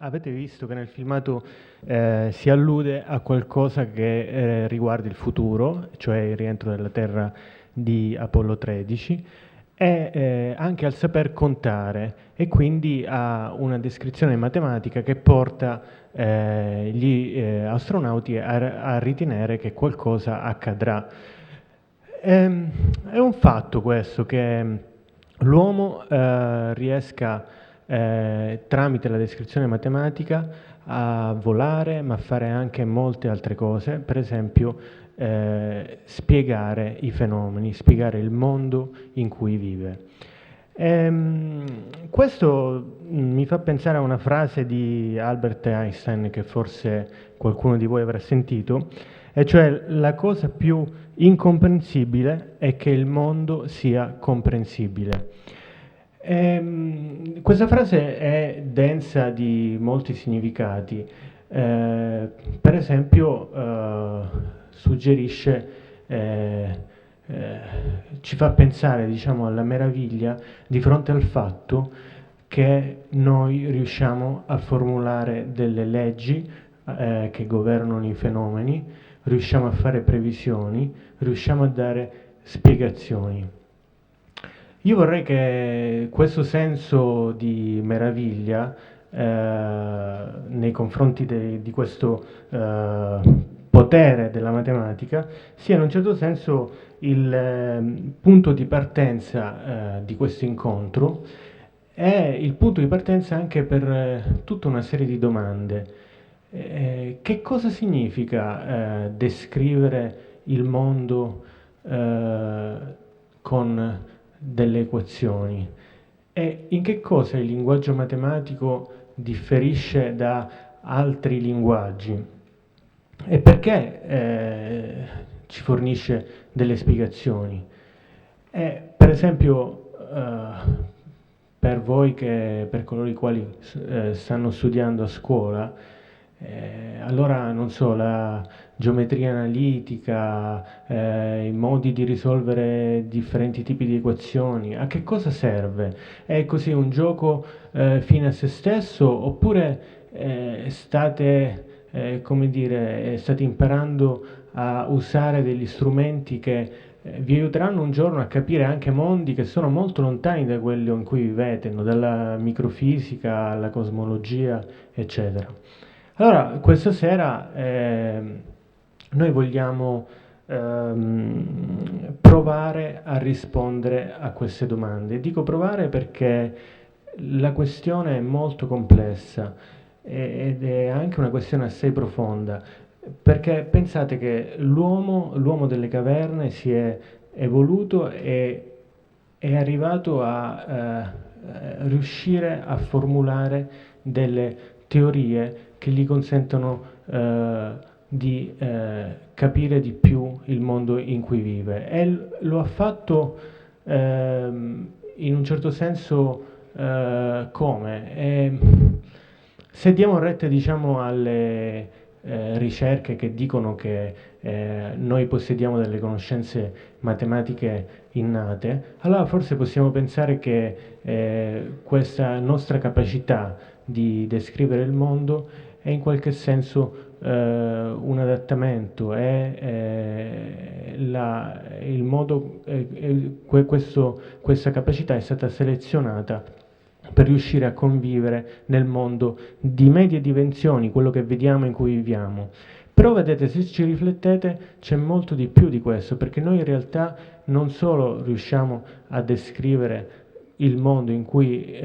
avete visto che nel filmato si allude a qualcosa che riguarda il futuro, cioè il rientro della Terra di Apollo 13, e anche al saper contare, e quindi a una descrizione matematica che porta gli astronauti a ritenere che qualcosa accadrà. È un fatto questo, che l'uomo riesca tramite la descrizione matematica a volare, ma a fare anche molte altre cose, per esempio spiegare i fenomeni, spiegare il mondo in cui vive. Questo mi fa pensare a una frase di Albert Einstein che forse qualcuno di voi avrà sentito, e cioè: la cosa più incomprensibile è che il mondo sia comprensibile. Questa frase è densa di molti significati. Per esempio, suggerisce, ci fa pensare, diciamo, alla meraviglia di fronte al fatto che noi riusciamo a formulare delle leggi che governano i fenomeni, riusciamo a fare previsioni, riusciamo a dare spiegazioni. Io vorrei che questo senso di meraviglia nei confronti di questo potere della matematica sia in un certo senso il punto di partenza di questo incontro, è il punto di partenza anche per tutta una serie di domande. Che cosa significa descrivere il mondo con delle equazioni? E in che cosa il linguaggio matematico differisce da altri linguaggi? E perché ci fornisce delle spiegazioni? Per esempio, per voi per coloro i quali stanno studiando a scuola, allora non so, la geometria analitica, i modi di risolvere differenti tipi di equazioni, a che cosa serve? È così un gioco fine a se stesso, oppure state, come dire, state imparando a usare degli strumenti che vi aiuteranno un giorno a capire anche mondi che sono molto lontani da quello in cui vivete, no? Dalla microfisica alla cosmologia, eccetera. Allora, questa sera noi vogliamo provare a rispondere a queste domande. Dico provare perché la questione è molto complessa ed è anche una questione assai profonda, perché pensate che l'uomo delle caverne si è evoluto e è arrivato a riuscire a formulare delle teorie che gli consentono di capire di più il mondo in cui vive, e lo ha fatto in un certo senso come? Se diamo retta, diciamo, alle ricerche che dicono che noi possediamo delle conoscenze matematiche innate, allora forse possiamo pensare che questa nostra capacità di descrivere il mondo è in qualche senso un adattamento, è il modo, questa capacità è stata selezionata per riuscire a convivere nel mondo di medie dimensioni, quello che vediamo in cui viviamo. Però vedete, se ci riflettete, c'è molto di più di questo, perché noi in realtà non solo riusciamo a descrivere il mondo in cui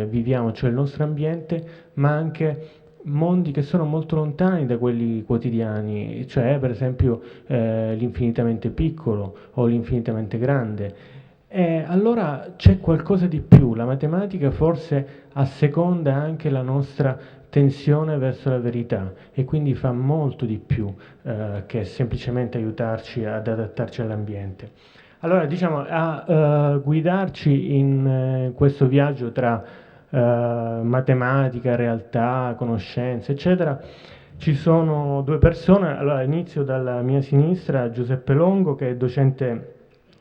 viviamo, cioè il nostro ambiente, ma anche mondi che sono molto lontani da quelli quotidiani, cioè per esempio l'infinitamente piccolo o l'infinitamente grande. E allora c'è qualcosa di più, la matematica forse asseconda anche la nostra tensione verso la verità, e quindi fa molto di più che semplicemente aiutarci ad adattarci all'ambiente. Allora, diciamo, a guidarci in questo viaggio tra matematica, realtà, conoscenze, eccetera, ci sono due persone. Allora, inizio dalla mia sinistra: Giuseppe Longo, che è docente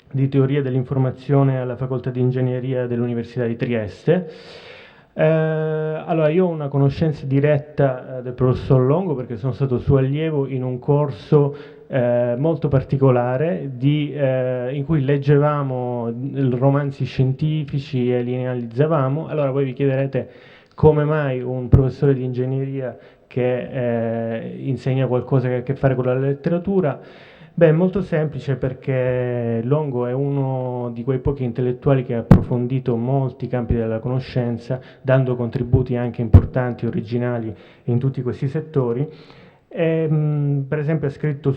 di teoria dell'informazione alla Facoltà di Ingegneria dell'Università di Trieste. Allora, io ho una conoscenza diretta del professor Longo perché sono stato suo allievo in un corso molto particolare in cui leggevamo romanzi scientifici e li analizzavamo. Allora voi vi chiederete come mai un professore di ingegneria che insegna qualcosa che ha a che fare con la letteratura. Beh, è molto semplice perché Longo è uno di quei pochi intellettuali che ha approfondito molti campi della conoscenza, dando contributi anche importanti, originali in tutti questi settori. Per esempio ha scritto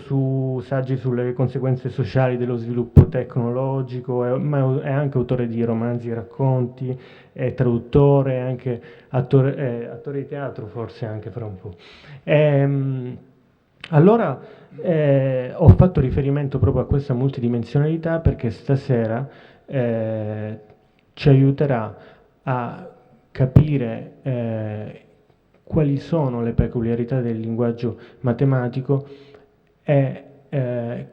saggi sulle conseguenze sociali dello sviluppo tecnologico, ma è anche autore di romanzi e racconti, è traduttore, è anche attore di teatro forse anche fra un po'. Allora ho fatto riferimento proprio a questa multidimensionalità perché stasera ci aiuterà a capire quali sono le peculiarità del linguaggio matematico e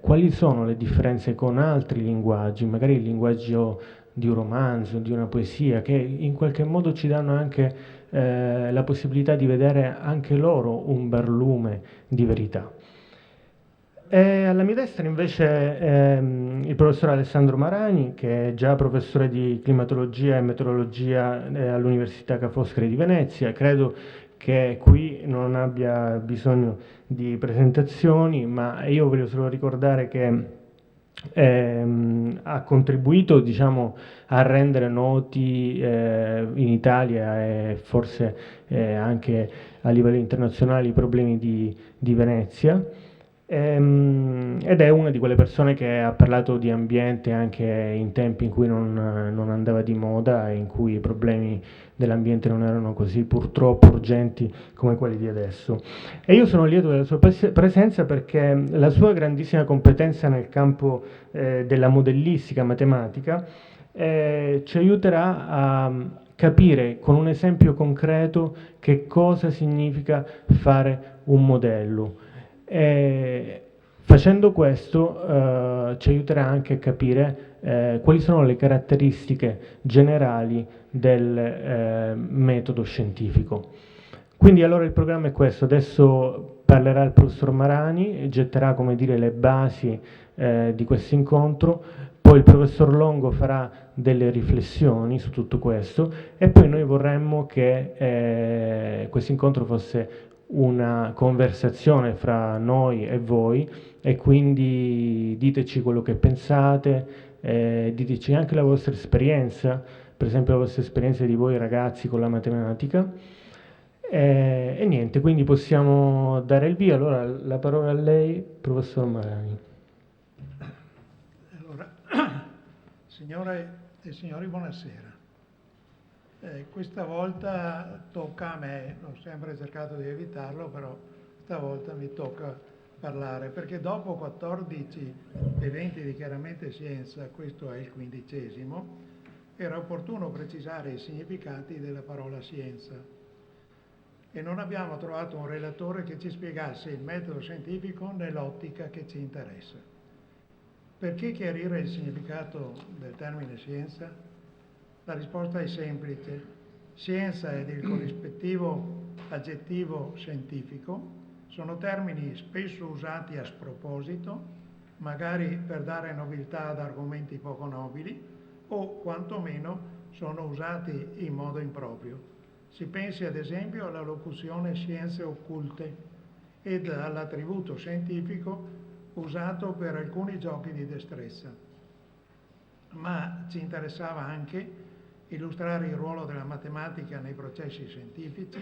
quali sono le differenze con altri linguaggi, magari il linguaggio di un romanzo, di una poesia, che in qualche modo ci danno anche la possibilità di vedere anche loro un barlume di verità. Alla mia destra invece il professor Alessandro Marani, che è già professore di climatologia e meteorologia all'Università Ca' Foscari di Venezia. Credo che qui non abbia bisogno di presentazioni, ma io voglio solo ricordare che ha contribuito, diciamo, a rendere noti in Italia e forse anche a livello internazionale i problemi di Venezia. Ed è una di quelle persone che ha parlato di ambiente anche in tempi in cui non andava di moda e in cui i problemi dell'ambiente non erano così purtroppo urgenti come quelli di adesso. E io sono lieto della sua presenza perché la sua grandissima competenza nel campo della modellistica matematica ci aiuterà a capire con un esempio concreto che cosa significa fare un modello. Facendo questo ci aiuterà anche a capire quali sono le caratteristiche generali del metodo scientifico. Quindi allora il programma è questo: adesso parlerà il professor Marani e getterà, come dire, le basi di questo incontro, poi il professor Longo farà delle riflessioni su tutto questo e poi noi vorremmo che questo incontro fosse una conversazione fra noi e voi, e quindi diteci quello che pensate, diteci anche la vostra esperienza, per esempio la vostra esperienza di voi ragazzi con la matematica. E niente, quindi possiamo dare il via. Allora la parola a lei, professor Marani. Allora, signore e signori, buonasera. Questa volta tocca a me, ho sempre cercato di evitarlo, però stavolta mi tocca parlare, perché dopo 14 eventi di Chiaramente Scienza, questo è il 15°, era opportuno precisare i significati della parola scienza. E non abbiamo trovato un relatore che ci spiegasse il metodo scientifico nell'ottica che ci interessa. Perché chiarire il significato del termine scienza? La risposta è semplice. Scienza ed il corrispettivo aggettivo scientifico sono termini spesso usati a sproposito, magari per dare nobiltà ad argomenti poco nobili, o quantomeno sono usati in modo improprio. Si pensi ad esempio alla locuzione scienze occulte ed all'attributo scientifico usato per alcuni giochi di destrezza. Ma ci interessava anche illustrare il ruolo della matematica nei processi scientifici,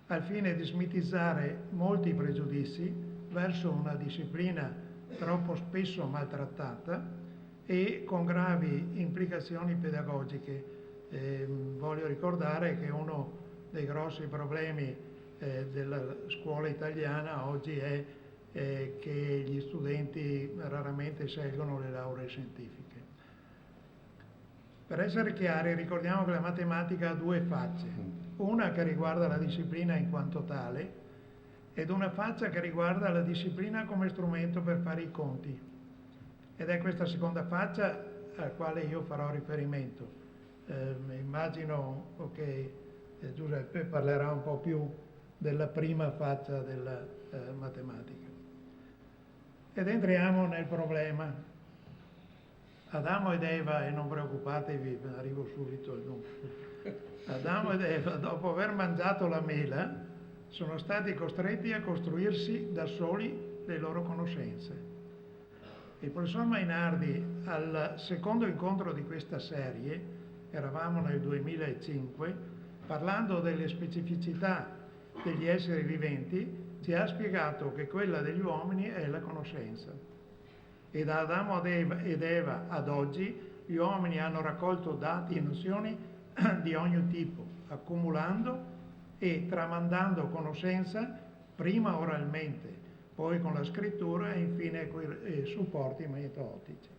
al fine di smitizzare molti pregiudizi verso una disciplina troppo spesso maltrattata e con gravi implicazioni pedagogiche. Voglio ricordare che uno dei grossi problemi della scuola italiana oggi è che gli studenti raramente scelgono le lauree scientifiche. Per essere chiari, ricordiamo che la matematica ha due facce, una che riguarda la disciplina in quanto tale ed una faccia che riguarda la disciplina come strumento per fare i conti. Ed è questa seconda faccia alla quale io farò riferimento. Immagino che Giuseppe parlerà un po' più della prima faccia della matematica. Ed entriamo nel problema. Adamo ed Eva, e non preoccupatevi, arrivo subito al dunque. Adamo ed Eva, dopo aver mangiato la mela, sono stati costretti a costruirsi da soli le loro conoscenze. Il professor Mainardi, al secondo incontro di questa serie, eravamo nel 2005, parlando delle specificità degli esseri viventi, ci ha spiegato che quella degli uomini è la conoscenza. E da Adamo ed Eva ad oggi gli uomini hanno raccolto dati e nozioni di ogni tipo, accumulando e tramandando conoscenza prima oralmente, poi con la scrittura e infine con i supporti metodici.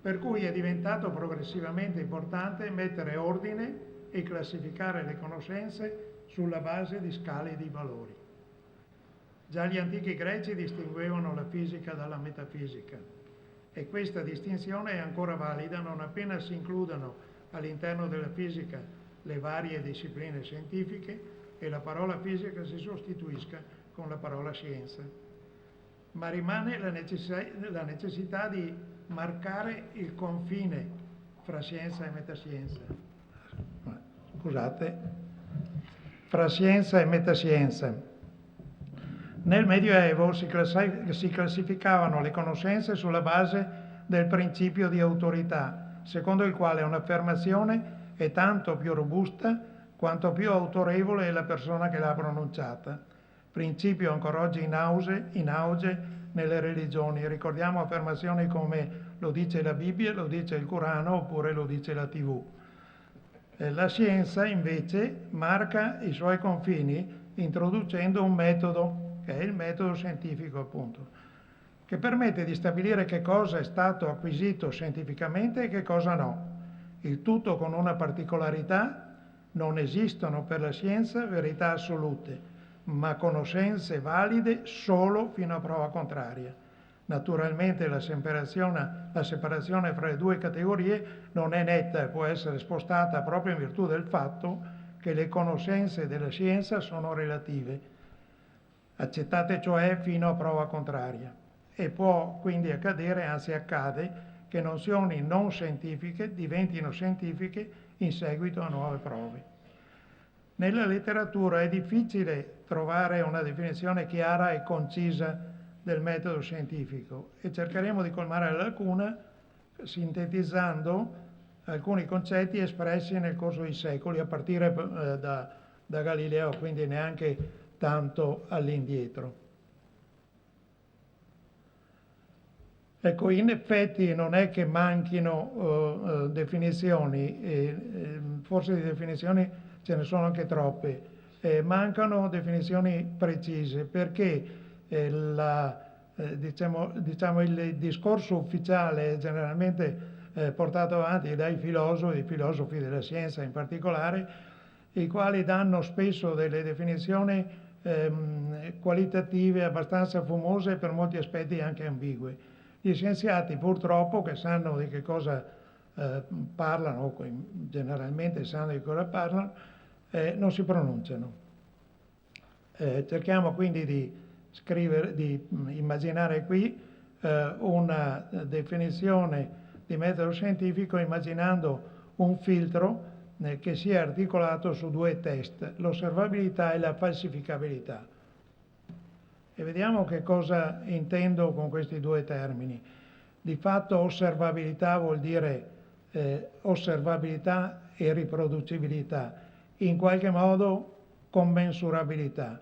Per cui è diventato progressivamente importante mettere ordine e classificare le conoscenze sulla base di scale di valori. Già gli antichi greci distinguevano la fisica dalla metafisica e questa distinzione è ancora valida non appena si includano all'interno della fisica le varie discipline scientifiche e la parola fisica si sostituisca con la parola scienza. Ma rimane la necessità di marcare il confine fra scienza e metascienza. Scusate, fra scienza e metascienza. Nel Medioevo si classificavano le conoscenze sulla base del principio di autorità, secondo il quale un'affermazione è tanto più robusta quanto più autorevole è la persona che l'ha pronunciata. Principio ancora oggi in auge nelle religioni. Ricordiamo affermazioni come lo dice la Bibbia, lo dice il Corano oppure lo dice la TV. La scienza invece marca i suoi confini introducendo un metodo, che è il metodo scientifico appunto, che permette di stabilire che cosa è stato acquisito scientificamente e che cosa no. Il tutto con una particolarità: non esistono per la scienza verità assolute, ma conoscenze valide solo fino a prova contraria. Naturalmente la separazione fra le due categorie non è netta e può essere spostata proprio in virtù del fatto che le conoscenze della scienza sono relative, accettate cioè fino a prova contraria, e può quindi accadere, anzi accade, che nozioni non scientifiche diventino scientifiche in seguito a nuove prove. Nella letteratura è difficile trovare una definizione chiara e concisa del metodo scientifico e cercheremo di colmare la lacuna sintetizzando alcuni concetti espressi nel corso dei secoli, a partire da Galileo, quindi neanche tanto all'indietro. Ecco, in effetti non è che manchino definizioni, forse di definizioni ce ne sono anche troppe, mancano definizioni precise perché diciamo il discorso ufficiale è generalmente portato avanti dai filosofi della scienza in particolare, i quali danno spesso delle definizioni qualitative abbastanza fumose e per molti aspetti anche ambigue. Gli scienziati purtroppo, che sanno di che cosa parlano, o generalmente sanno di cosa parlano, non si pronunciano. Cerchiamo quindi di immaginare qui una definizione di metodo scientifico immaginando un filtro che sia articolato su due test, l'osservabilità e la falsificabilità. E vediamo che cosa intendo con questi due termini. Di fatto osservabilità vuol dire osservabilità e riproducibilità, in qualche modo commensurabilità,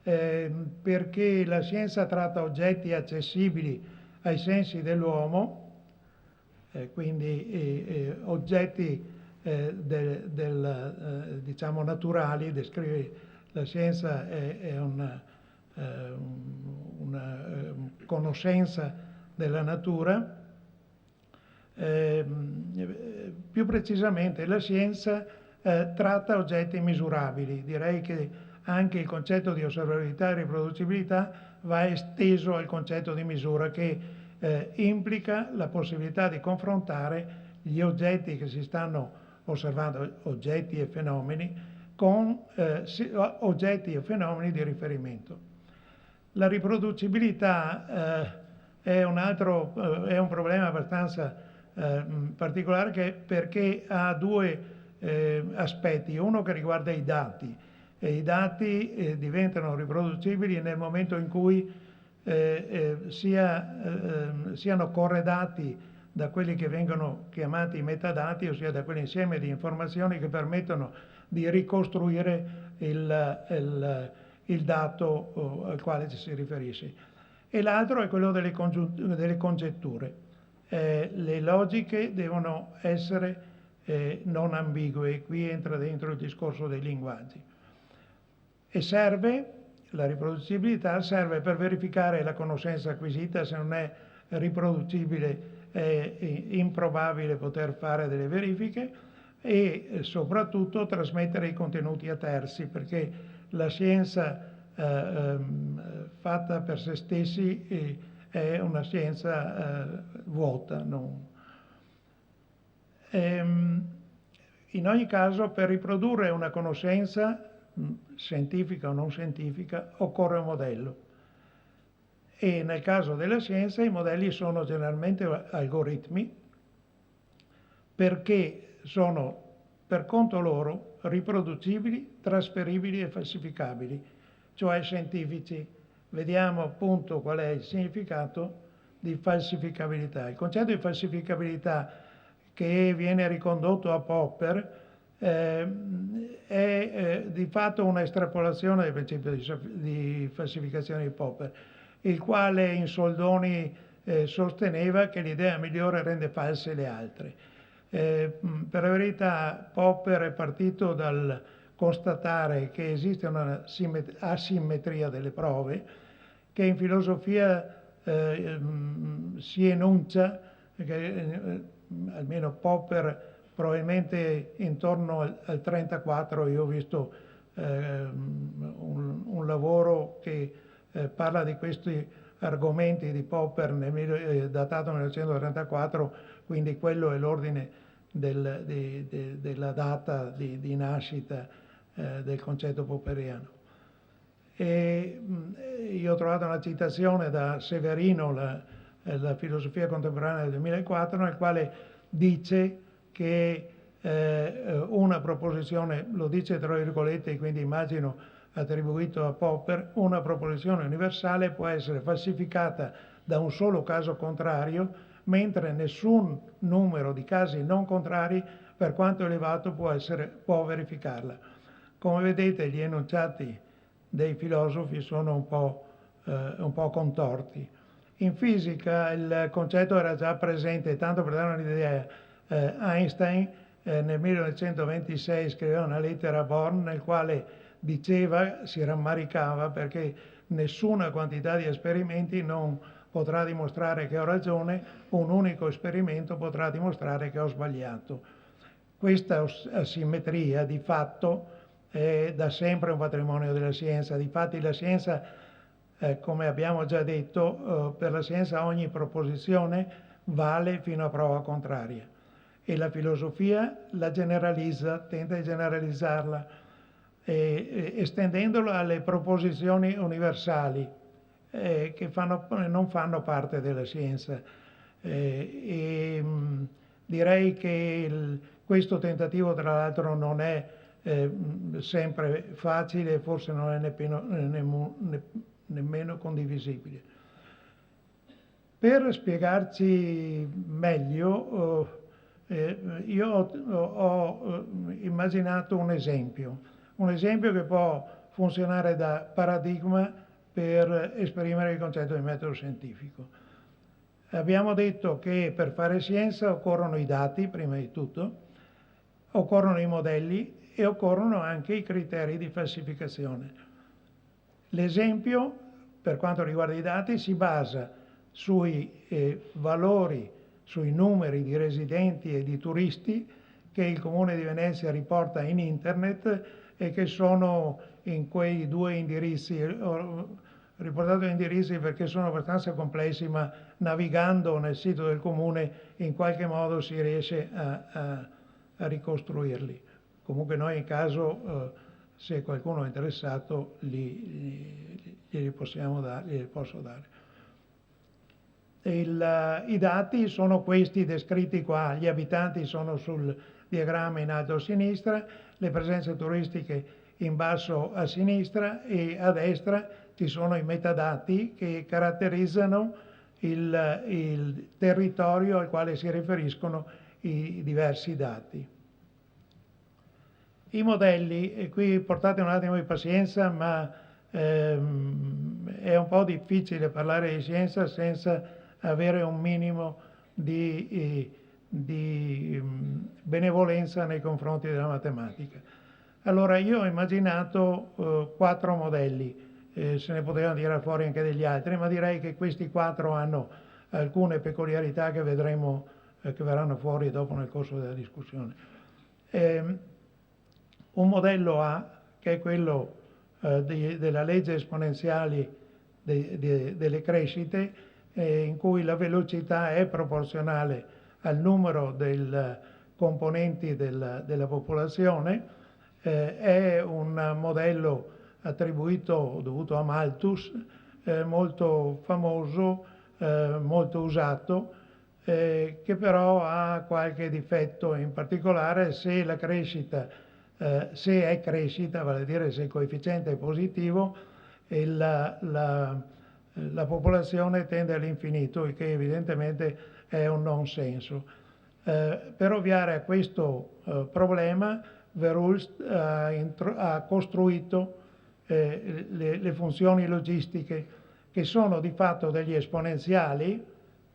perché la scienza tratta oggetti accessibili ai sensi dell'uomo, quindi oggetti diciamo naturali. La scienza è una conoscenza della natura. Più precisamente la scienza tratta oggetti misurabili. Direi che anche il concetto di osservabilità e riproducibilità va esteso al concetto di misura, che implica la possibilità di confrontare gli oggetti che si stanno osservando oggetti e fenomeni con oggetti e fenomeni di riferimento. La riproducibilità è un problema abbastanza particolare perché ha due aspetti. Uno che riguarda i dati, e i dati diventano riproducibili nel momento in cui siano corredati da quelli che vengono chiamati metadati, ossia da quell'insieme di informazioni che permettono di ricostruire il dato al quale ci si riferisce. E l'altro è quello delle congetture. Le logiche devono essere non ambigue, qui entra dentro il discorso dei linguaggi. E la riproducibilità serve per verificare la conoscenza acquisita. Se non è riproducibile è improbabile poter fare delle verifiche, e soprattutto trasmettere i contenuti a terzi, perché la scienza fatta per se stessi è una scienza vuota. In ogni caso, per riprodurre una conoscenza scientifica o non scientifica occorre un modello, e nel caso della scienza i modelli sono generalmente algoritmi, perché sono per conto loro riproducibili, trasferibili e falsificabili, cioè scientifici. Vediamo appunto qual è il significato di falsificabilità. Il concetto di falsificabilità, che viene ricondotto a Popper, è di fatto una estrapolazione del principio di falsificazione di Popper, il quale in soldoni sosteneva che l'idea migliore rende false le altre. Per la verità Popper è partito dal constatare che esiste una asimmetria delle prove, che in filosofia si enuncia, che almeno Popper probabilmente intorno al 1934, io ho visto un lavoro che parla di questi argomenti di Popper datato nel 1934, quindi quello è l'ordine della data di nascita del concetto popperiano. E io ho trovato una citazione da Severino, la filosofia contemporanea del 2004, nel quale dice che una proposizione, lo dice tra virgolette, quindi immagino attribuito a Popper, una proposizione universale può essere falsificata da un solo caso contrario, mentre nessun numero di casi non contrari, per quanto elevato, può verificarla. Come vedete, gli enunciati dei filosofi sono un po' contorti. In fisica il concetto era già presente, tanto per dare un'idea, Einstein nel 1926 scriveva una lettera a Born nel quale diceva, si rammaricava perché nessuna quantità di esperimenti non potrà dimostrare che ho ragione, un unico esperimento potrà dimostrare che ho sbagliato. Questa asimmetria di fatto è da sempre un patrimonio della scienza. Difatti la scienza, come abbiamo già detto, per la scienza ogni proposizione vale fino a prova contraria, e la filosofia la generalizza, tenta di generalizzarla, estendendola alle proposizioni universali che non fanno parte della scienza. Direi che questo tentativo, tra l'altro, non è sempre facile, forse non è nemmeno condivisibile. Per spiegarci meglio, io ho immaginato un esempio che può funzionare da paradigma per esprimere il concetto di metodo scientifico. Abbiamo detto che per fare scienza occorrono i dati, prima di tutto, occorrono i modelli e occorrono anche i criteri di falsificazione. L'esempio, per quanto riguarda i dati, si basa sui valori, sui numeri di residenti e di turisti che il Comune di Venezia riporta in internet e che sono in quei due indirizzi. Ho riportato gli indirizzi perché sono abbastanza complessi, ma navigando nel sito del Comune in qualche modo si riesce a ricostruirli. Comunque noi in caso, se qualcuno è interessato, glieli posso dare. I dati sono questi descritti qua, gli abitanti sono sul diagramma in alto a sinistra, le presenze turistiche in basso a sinistra e a destra ci sono i metadati che caratterizzano il territorio al quale si riferiscono i diversi dati. I modelli, e qui portate un attimo di pazienza, ma è un po' difficile parlare di scienza senza avere un minimo di benevolenza nei confronti della matematica. Allora io ho immaginato 4 modelli, se ne potevano tirare fuori anche degli altri, ma direi che questi 4 hanno alcune peculiarità che vedremo, che verranno fuori dopo nel corso della discussione. Un modello A, che è quello della legge esponenziale delle crescite, in cui la velocità è proporzionale al numero dei componenti della popolazione, è un modello dovuto a Malthus, molto famoso, molto usato, che però ha qualche difetto, in particolare se la crescita, se è crescita, vale a dire se il coefficiente è positivo, e la popolazione tende all'infinito, il che evidentemente è un non senso. Per ovviare a questo problema, Verhulst ha costruito le funzioni logistiche, che sono di fatto degli esponenziali.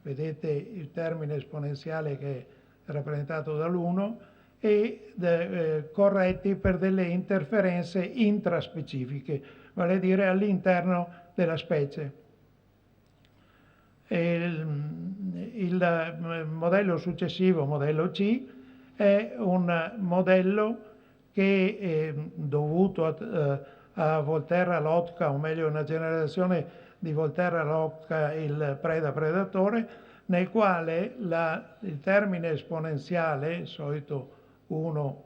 Vedete il termine esponenziale che è rappresentato dall'1, e corretti per delle interferenze intraspecifiche, vale a dire all'interno della specie. Il modello successivo, modello C, è un modello che è dovuto a Volterra-Lotka, o meglio una generazione di Volterra-Lotka, il preda-predatore, nel quale il termine esponenziale, solito 1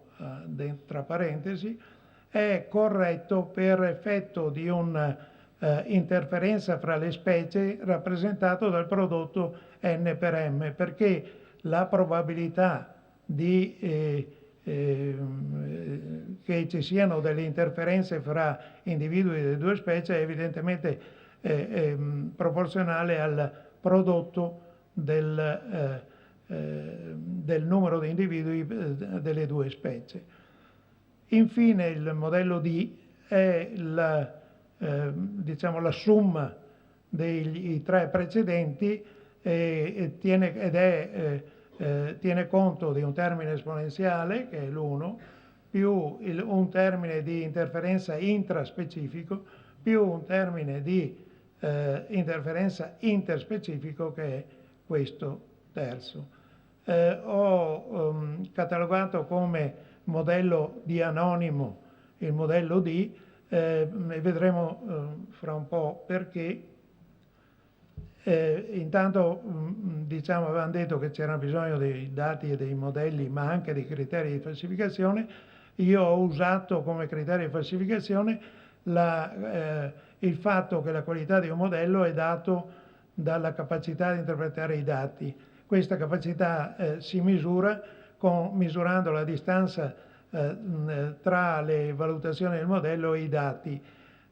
tra parentesi, è corretto per effetto di un'interferenza fra le specie rappresentato dal prodotto n per m, perché la probabilità che ci siano delle interferenze fra individui delle due specie è evidentemente proporzionale al prodotto del numero di individui delle due specie. Infine il modello D è diciamo la somma dei 3 precedenti tiene conto di un termine esponenziale, che è l'1, più un termine di interferenza intraspecifico, più un termine di interferenza interspecifico, che è questo terzo. Ho catalogato come modello D anonimo il modello D, e vedremo fra un po' perché. Intanto diciamo, avevamo detto che c'era bisogno dei dati e dei modelli, ma anche dei criteri di falsificazione. Io ho usato come criterio di falsificazione il fatto che la qualità di un modello è dato dalla capacità di interpretare i dati. Questa capacità si misura misurando la distanza tra le valutazioni del modello e i dati.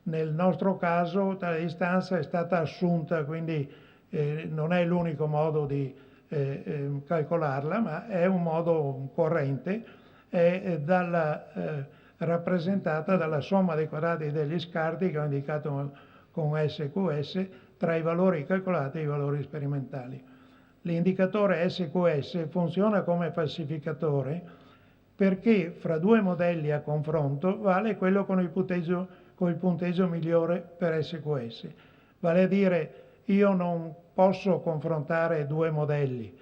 Nel nostro caso tale distanza è stata assunta, quindi non è l'unico modo di calcolarla, ma è un modo corrente, è rappresentata dalla somma dei quadrati degli scarti, che ho indicato con SQS, tra i valori calcolati e i valori sperimentali. L'indicatore SQS funziona come falsificatore perché fra 2 modelli a confronto vale quello con il punteggio migliore per SQS. Vale a dire, io non posso confrontare 2 modelli,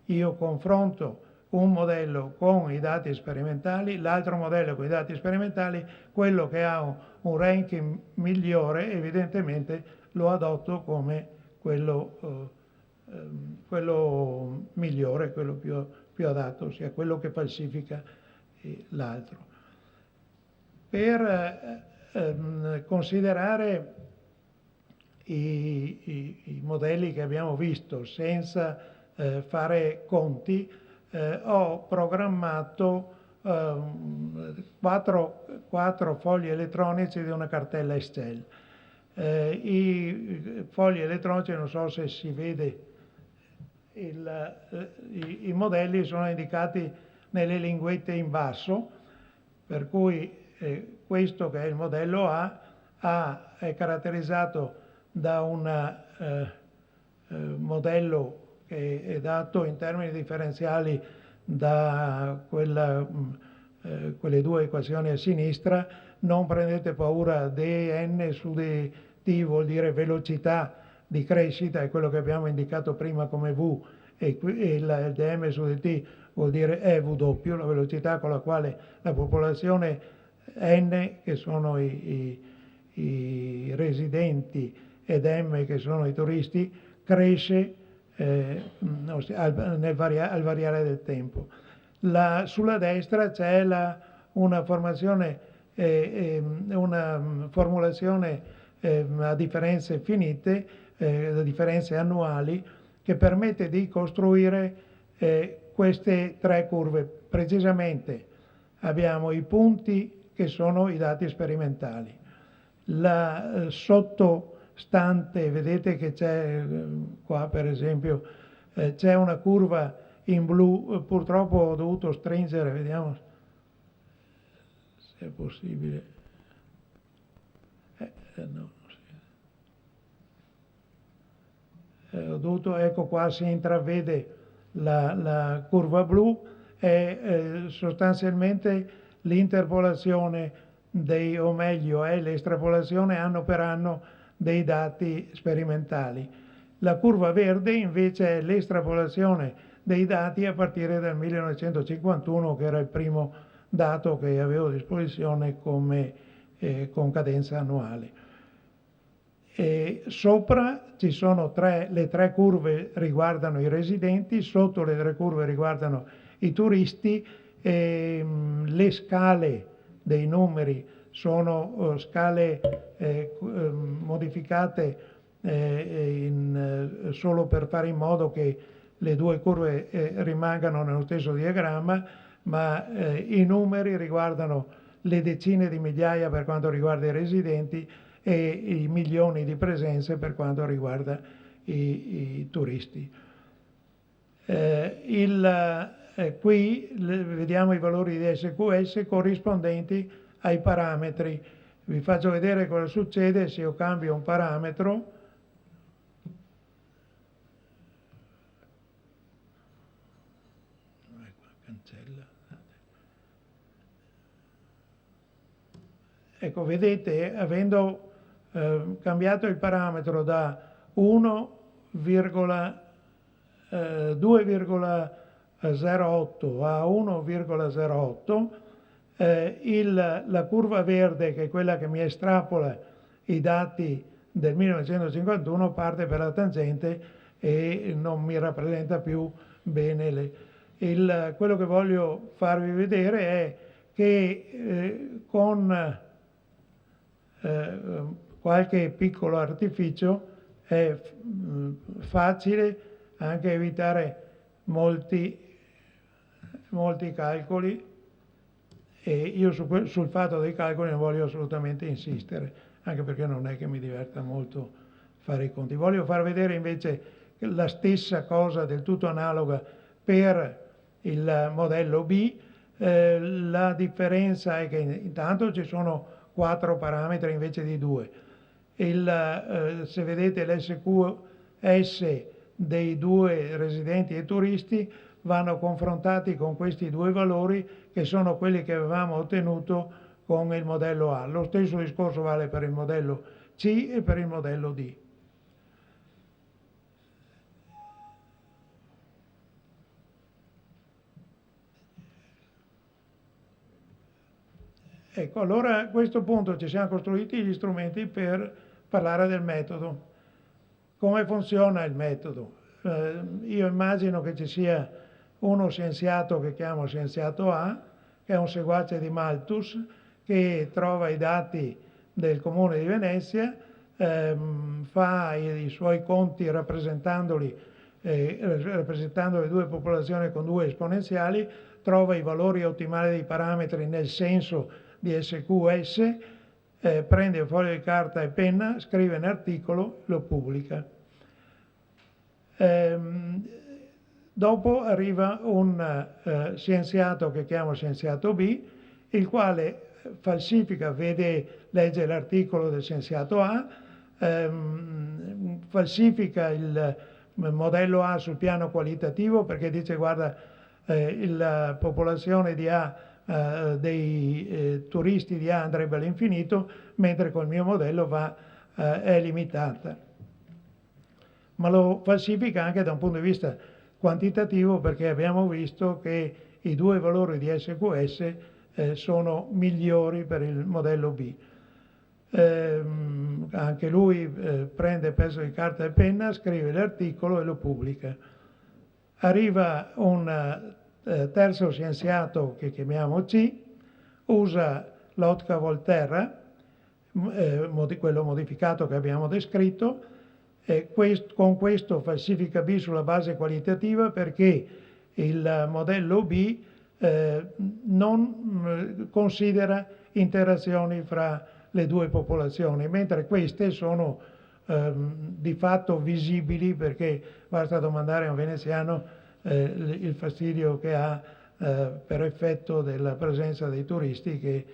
io confronto un modello con i dati sperimentali, l'altro modello con i dati sperimentali, quello che ha un ranking migliore evidentemente lo adotto come quello migliore, quello più più adatto, ossia quello che falsifica l'altro. Per considerare i modelli che abbiamo visto senza fare conti, ho programmato 4 fogli elettronici di una cartella Excel. I fogli elettronici, non so se si vede, i modelli sono indicati nelle linguette in basso, per cui questo che è il modello A è caratterizzato da un modello che è dato in termini differenziali da quelle 2 equazioni a sinistra. Non prendete paura, dn su dt vuol dire velocità di crescita, è quello che abbiamo indicato prima come v, e il dm su dt vuol dire EW, la velocità con la quale la popolazione n, che sono i residenti, ed m, che sono i turisti, cresce al variare del tempo. Sulla destra c'è una formulazione a differenze finite, a differenze annuali, che permette di costruire queste 3 curve. Precisamente abbiamo i punti che sono i dati sperimentali. Sottostante, vedete che c'è qua per esempio, c'è una curva in blu, purtroppo ho dovuto stringere, vediamo se è possibile. No, ho dovuto, ecco qua si intravede la curva blu, è sostanzialmente l'interpolazione o meglio è l'estrapolazione anno per anno dei dati sperimentali. La curva verde invece è l'estrapolazione dei dati a partire dal 1951, che era il primo dato che avevo a disposizione con cadenza annuale. Sopra ci sono le 3 curve riguardano i residenti, sotto le 3 curve riguardano i turisti, le scale dei numeri sono scale modificate solo per fare in modo che le 2 curve rimangano nello stesso diagramma, ma i numeri riguardano le decine di migliaia per quanto riguarda i residenti e i milioni di presenze per quanto riguarda i turisti. Qui vediamo i valori di SQS corrispondenti ai parametri. Vi faccio vedere cosa succede se io cambio un parametro. Cancella. Ecco, vedete, avendo cambiato il parametro da 2,08 a 1,08, la curva verde, che è quella che mi estrapola i dati del 1951, parte per la tangente e non mi rappresenta più bene quello che voglio farvi vedere è che con qualche piccolo artificio è facile anche evitare molti calcoli, e io sul fatto dei calcoli non voglio assolutamente insistere, anche perché non è che mi diverta molto fare i conti. Voglio far vedere invece la stessa cosa del tutto analoga per il modello B. La differenza è che intanto ci sono 4 parametri invece di 2. Se vedete l'SQS dei 2 residenti e turisti vanno confrontati con questi 2 valori, che sono quelli che avevamo ottenuto con il modello A. Lo stesso discorso vale per il modello C e per il modello D. Ecco, allora a questo punto ci siamo costruiti gli strumenti per parlare del metodo. Come funziona il metodo? Io immagino che ci sia uno scienziato che chiamo scienziato A, che è un seguace di Malthus, che trova i dati del Comune di Venezia, fa i suoi conti rappresentando le due popolazioni con due esponenziali, trova i valori ottimali dei parametri nel senso di SQS, prende un foglio di carta e penna, scrive un articolo, lo pubblica. Dopo arriva un scienziato che chiamo scienziato B, il quale falsifica, legge l'articolo del scienziato A, falsifica il modello A sul piano qualitativo, perché dice guarda, la popolazione di A, dei turisti di A andrebbe all'infinito, mentre col mio modello è limitata. Ma lo falsifica anche da un punto di vista quantitativo, perché abbiamo visto che i due valori di SQS sono migliori per il modello B. Anche lui prende pezzo di carta e penna, scrive l'articolo e lo pubblica. Arriva un terzo scienziato che chiamiamo C, usa l'ottica Volterra, quello modificato che abbiamo descritto, con questo falsifica B sulla base qualitativa, perché il modello B non considera interazioni fra le due popolazioni, mentre queste sono di fatto visibili, perché basta domandare a un veneziano il fastidio che ha per effetto della presenza dei turisti che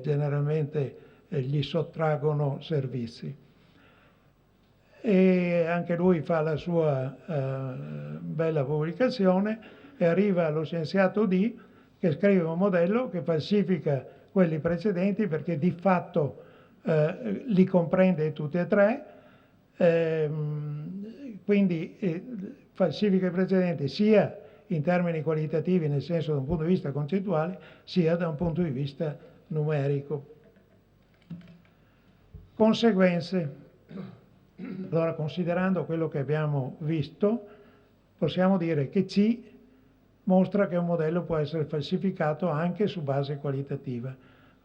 generalmente gli sottraggono servizi. E anche lui fa la sua bella pubblicazione, e arriva lo scienziato D, che scrive un modello che falsifica quelli precedenti, perché di fatto li comprende tutti e tre, quindi falsifica i precedenti sia in termini qualitativi, nel senso da un punto di vista concettuale, sia da un punto di vista numerico. Conseguenze. Allora, considerando quello che abbiamo visto, possiamo dire che C mostra che un modello può essere falsificato anche su base qualitativa,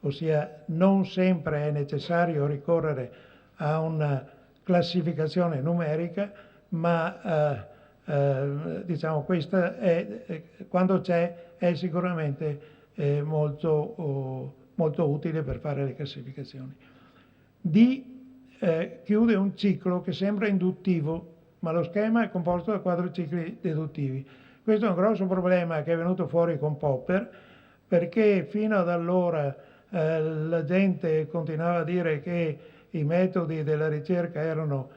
ossia non sempre è necessario ricorrere a una classificazione numerica, ma diciamo questa quando c'è è sicuramente molto utile per fare le classificazioni. D chiude un ciclo che sembra induttivo, ma lo schema è composto da 4 cicli deduttivi. Questo è un grosso problema che è venuto fuori con Popper, perché fino ad allora la gente continuava a dire che i metodi della ricerca erano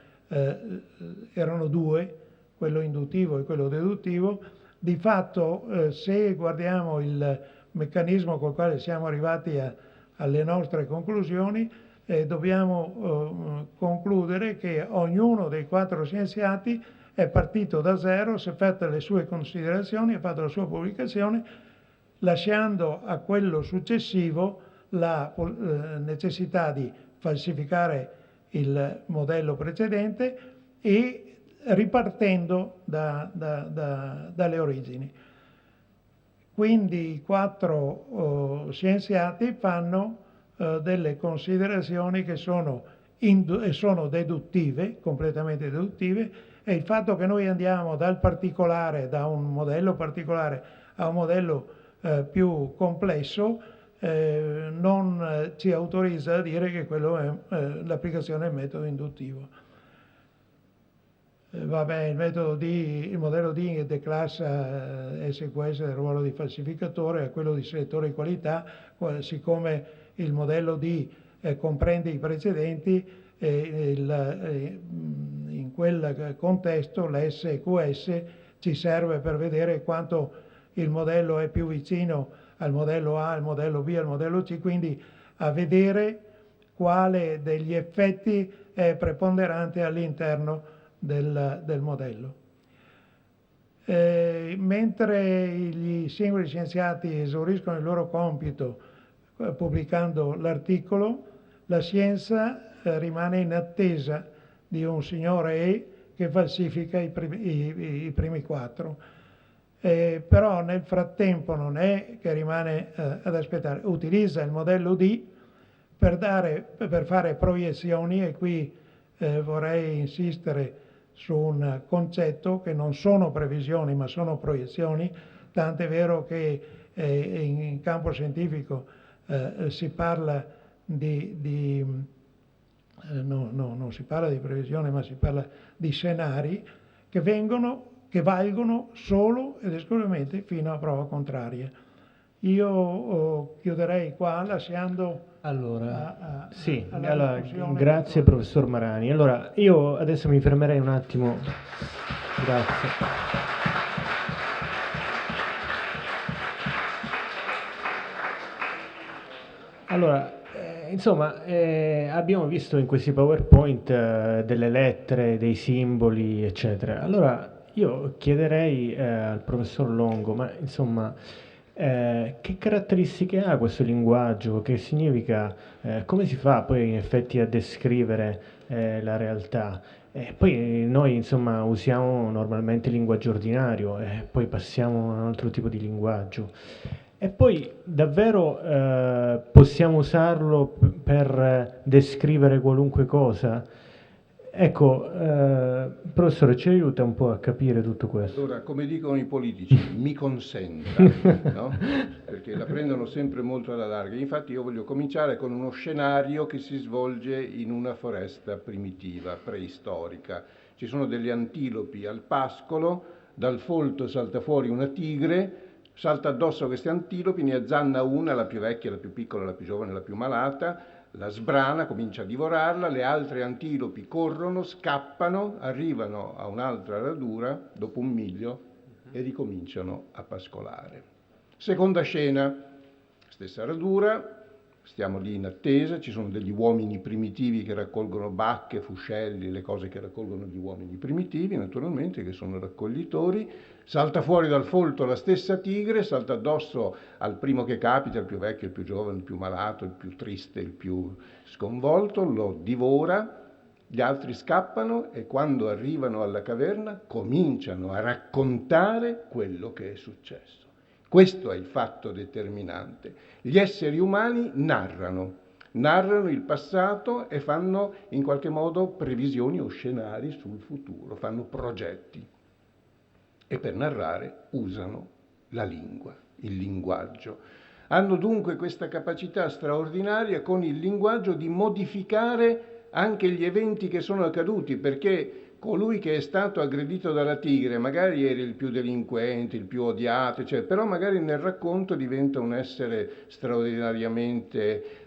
due, quello induttivo e quello deduttivo. Di fatto, se guardiamo il meccanismo col quale siamo arrivati alle nostre conclusioni, dobbiamo concludere che ognuno dei 4 scienziati è partito da zero, si è fatte le sue considerazioni, ha fatto la sua pubblicazione, lasciando a quello successivo la necessità di falsificare il modello precedente e ripartendo dalle origini. Quindi i 4 scienziati fanno delle considerazioni che sono deduttive, completamente deduttive, e il fatto che noi andiamo dal particolare, da un modello particolare a un modello più complesso, non ci autorizza a dire che quello è l'applicazione del metodo induttivo. Vabbè, il modello D declassa SQS del ruolo di falsificatore a quello di selettore di qualità, siccome il modello D comprende i precedenti, in quel contesto la SQS ci serve per vedere quanto il modello è più vicino al modello A, al modello B, al modello C, quindi a vedere quale degli effetti è preponderante all'interno del modello. Mentre gli singoli scienziati esauriscono il loro compito pubblicando l'articolo, la scienza rimane in attesa di un signore E che falsifica i primi 4. però nel frattempo non è che rimane ad aspettare, utilizza il modello D per fare proiezioni, e qui vorrei insistere su un concetto che non sono previsioni ma sono proiezioni, tant'è vero che in campo scientifico si parla non si parla di previsione, ma si parla di scenari che valgono solo ed esclusivamente fino a prova contraria. Io chiuderei qua lasciando Allora, sì, alla allora, discussione. grazie professor Marani. Allora, io adesso mi fermerei un attimo. Grazie. Allora, insomma, abbiamo visto in questi PowerPoint delle lettere, dei simboli, eccetera. Allora, io chiederei al professor Longo, ma insomma, che caratteristiche ha questo linguaggio? Che significa? Come si fa poi in effetti a descrivere la realtà? Poi noi insomma usiamo normalmente il linguaggio ordinario e poi passiamo a un altro tipo di linguaggio. E poi davvero possiamo usarlo per descrivere qualunque cosa? Ecco, professore, ci aiuta un po' a capire tutto questo. Allora, come dicono i politici, mi consenta, no? Perché la prendono sempre molto alla larga. Infatti io voglio cominciare con uno scenario che si svolge in una foresta primitiva, preistorica. Ci sono delle antilopi al pascolo, dal folto salta fuori una tigre, salta addosso a queste antilopi, ne azzanna una, la più vecchia, la più piccola, la più giovane, la più malata, la sbrana, comincia a divorarla, le altre antilopi corrono, scappano, arrivano a un'altra radura dopo un miglio e ricominciano a pascolare. Seconda scena, stessa radura, stiamo lì in attesa, ci sono degli uomini primitivi che raccolgono bacche, fuscelli, le cose che raccolgono gli uomini primitivi, naturalmente, che sono raccoglitori. Salta fuori dal folto la stessa tigre, salta addosso al primo che capita, il più vecchio, il più giovane, il più malato, il più triste, il più sconvolto, lo divora. Gli altri scappano e quando arrivano alla caverna cominciano a raccontare quello che è successo. Questo è il fatto determinante. Gli esseri umani narrano il passato e fanno in qualche modo previsioni o scenari sul futuro, fanno progetti. E per narrare usano la lingua, il linguaggio. Hanno dunque questa capacità straordinaria con il linguaggio di modificare anche gli eventi che sono accaduti, perché colui che è stato aggredito dalla tigre magari era il più delinquente, il più odiato, però magari nel racconto diventa un essere straordinariamente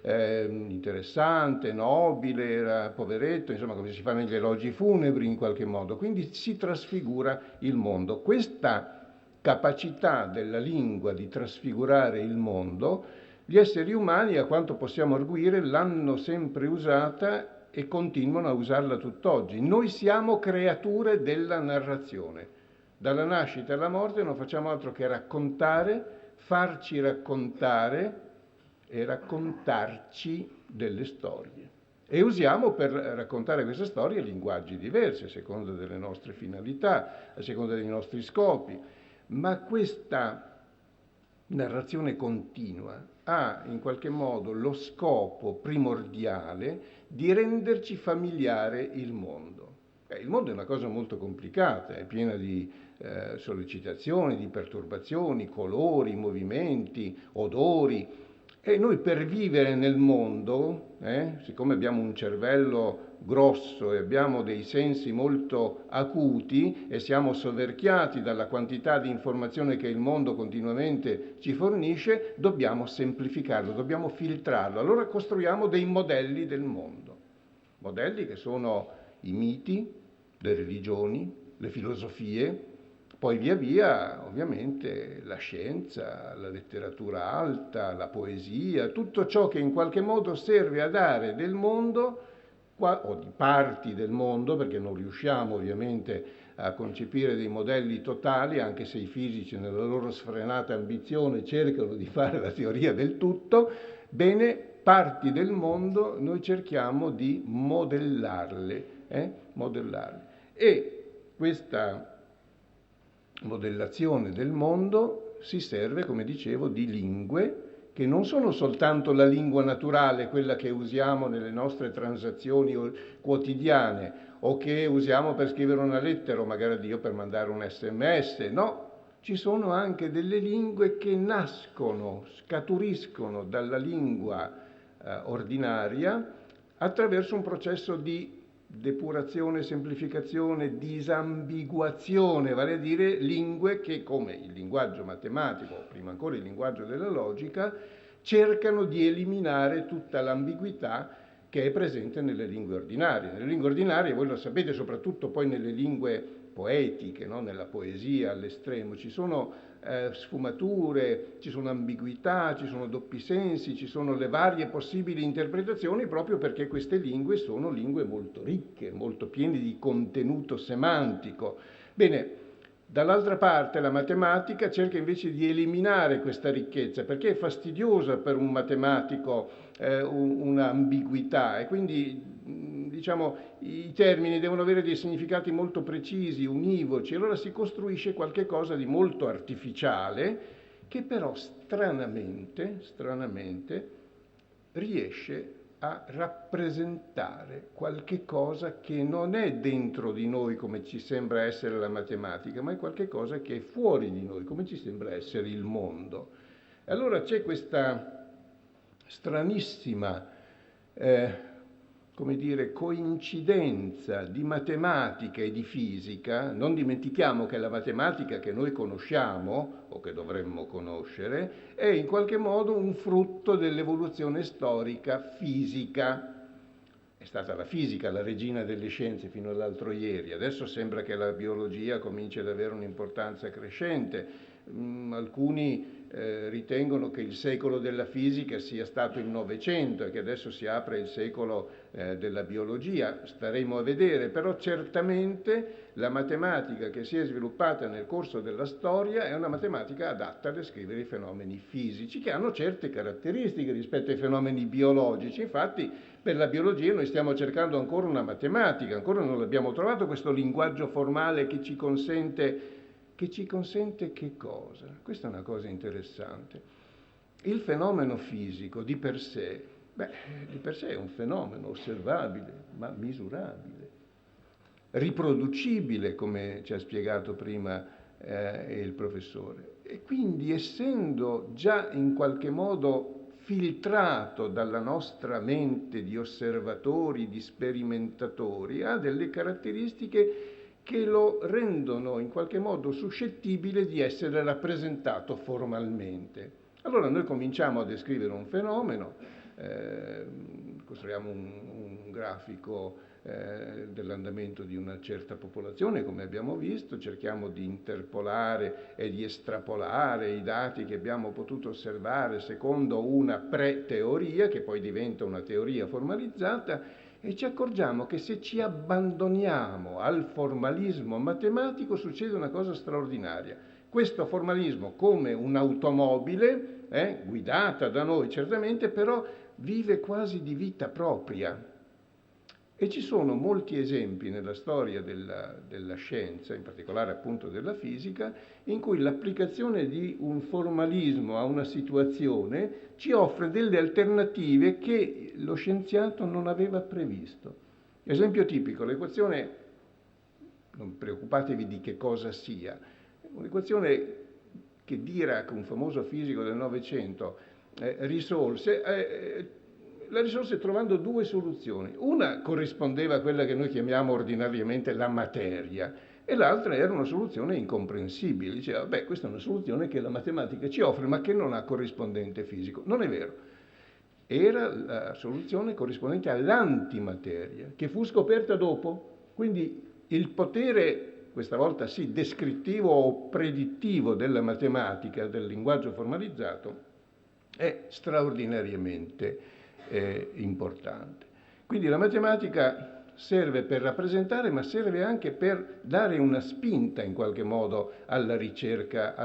interessante, nobile, era poveretto, insomma, come si fa negli elogi funebri in qualche modo. Quindi si trasfigura il mondo. Questa capacità della lingua di trasfigurare il mondo, gli esseri umani, a quanto possiamo arguire, l'hanno sempre usata e continuano a usarla tutt'oggi. Noi siamo creature della narrazione. Dalla nascita alla morte non facciamo altro che raccontare, farci raccontare e raccontarci delle storie. E usiamo per raccontare queste storie linguaggi diversi, a seconda delle nostre finalità, a seconda dei nostri scopi. Ma questa narrazione continua ha in qualche modo lo scopo primordiale di renderci familiare il mondo. Il mondo è una cosa molto complicata, è piena di sollecitazioni, di perturbazioni, colori, movimenti, odori. E noi per vivere nel mondo, siccome abbiamo un cervello grosso e abbiamo dei sensi molto acuti e siamo soverchiati dalla quantità di informazione che il mondo continuamente ci fornisce, dobbiamo semplificarlo, dobbiamo filtrarlo. Allora costruiamo dei modelli del mondo, modelli che sono i miti, le religioni, le filosofie, poi via via ovviamente la scienza, la letteratura alta, la poesia, tutto ciò che in qualche modo serve a dare del mondo o di parti del mondo, perché non riusciamo ovviamente a concepire dei modelli totali, anche se i fisici nella loro sfrenata ambizione cercano di fare la teoria del tutto. Bene, parti del mondo noi cerchiamo di modellarle. E questa modellazione del mondo si serve, come dicevo, di lingue che non sono soltanto la lingua naturale, quella che usiamo nelle nostre transazioni quotidiane o che usiamo per scrivere una lettera o magari a Dio per mandare un SMS, no, ci sono anche delle lingue che nascono, scaturiscono dalla lingua ordinaria attraverso un processo di depurazione, semplificazione, disambiguazione, vale a dire lingue che, come il linguaggio matematico, prima ancora il linguaggio della logica, cercano di eliminare tutta l'ambiguità che è presente nelle lingue ordinarie. Nelle lingue ordinarie, voi lo sapete, soprattutto poi nelle lingue poetiche, no? Nella poesia all'estremo, ci sono sfumature, ci sono ambiguità, ci sono doppi sensi, ci sono le varie possibili interpretazioni proprio perché queste lingue sono lingue molto ricche, molto piene di contenuto semantico. Bene, dall'altra parte la matematica cerca invece di eliminare questa ricchezza perché è fastidiosa per un matematico un'ambiguità e quindi diciamo i termini devono avere dei significati molto precisi, univoci, allora si costruisce qualche cosa di molto artificiale che però stranamente riesce a rappresentare qualche cosa che non è dentro di noi come ci sembra essere la matematica, ma è qualche cosa che è fuori di noi come ci sembra essere il mondo. E allora c'è questa stranissima come dire, coincidenza di matematica e di fisica. Non dimentichiamo che la matematica che noi conosciamo, o che dovremmo conoscere, è in qualche modo un frutto dell'evoluzione storica fisica. È stata la fisica la regina delle scienze fino all'altro ieri, adesso sembra che la biologia cominci ad avere un'importanza crescente. Alcuni ritengono che il secolo della fisica sia stato il Novecento e che adesso si apre il secolo della biologia, staremo a vedere, però certamente la matematica che si è sviluppata nel corso della storia è una matematica adatta a descrivere i fenomeni fisici che hanno certe caratteristiche rispetto ai fenomeni biologici. Infatti per la biologia noi stiamo cercando ancora una matematica, ancora non abbiamo trovato questo linguaggio formale che ci consente che cosa? Questa è una cosa interessante. Il fenomeno fisico di per sé è un fenomeno osservabile, ma misurabile, riproducibile, come ci ha spiegato prima il professore. E quindi, essendo già in qualche modo filtrato dalla nostra mente di osservatori, di sperimentatori, ha delle caratteristiche che lo rendono in qualche modo suscettibile di essere rappresentato formalmente. Allora noi cominciamo a descrivere un fenomeno, costruiamo un grafico dell'andamento di una certa popolazione, come abbiamo visto, cerchiamo di interpolare e di estrapolare i dati che abbiamo potuto osservare secondo una pre-teoria, che poi diventa una teoria formalizzata, e ci accorgiamo che se ci abbandoniamo al formalismo matematico succede una cosa straordinaria. Questo formalismo, come un'automobile, guidata da noi certamente, però vive quasi di vita propria. E ci sono molti esempi nella storia della scienza, in particolare appunto della fisica, in cui l'applicazione di un formalismo a una situazione ci offre delle alternative che lo scienziato non aveva previsto. Esempio tipico, l'equazione, non preoccupatevi di che cosa sia, un'equazione che Dirac, un famoso fisico del Novecento, risolse, la risolse trovando due soluzioni. Una corrispondeva a quella che noi chiamiamo ordinariamente la materia e l'altra era una soluzione incomprensibile. Diceva, beh, questa è una soluzione che la matematica ci offre ma che non ha corrispondente fisico. Non è vero. Era la soluzione corrispondente all'antimateria, che fu scoperta dopo. Quindi il potere, questa volta sì, descrittivo o predittivo della matematica, del linguaggio formalizzato, è straordinariamente importante. Quindi la matematica serve per rappresentare, ma serve anche per dare una spinta in qualche modo alla ricerca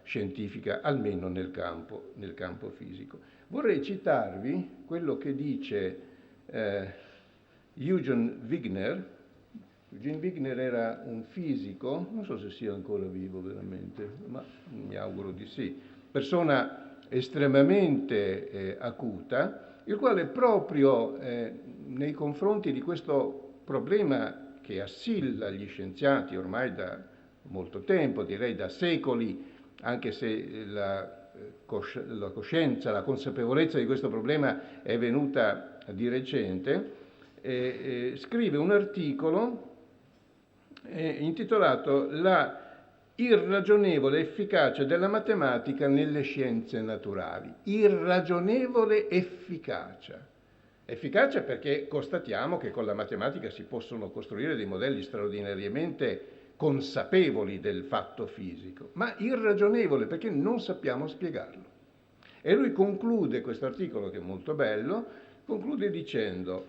scientifica, almeno nel campo fisico. Vorrei citarvi quello che dice Eugen Wigner, Eugene Wigner era un fisico, non so se sia ancora vivo veramente, ma mi auguro di sì, persona estremamente acuta, il quale proprio nei confronti di questo problema che assilla gli scienziati ormai da molto tempo, direi da secoli, anche se la coscienza, la consapevolezza di questo problema è venuta di recente, scrive un articolo intitolato La irragionevole efficacia della matematica nelle scienze naturali. Irragionevole efficacia. Efficacia perché constatiamo che con la matematica si possono costruire dei modelli straordinariamente consapevoli del fatto fisico, ma irragionevole perché non sappiamo spiegarlo. E lui conclude questo articolo, che è molto bello, conclude dicendo: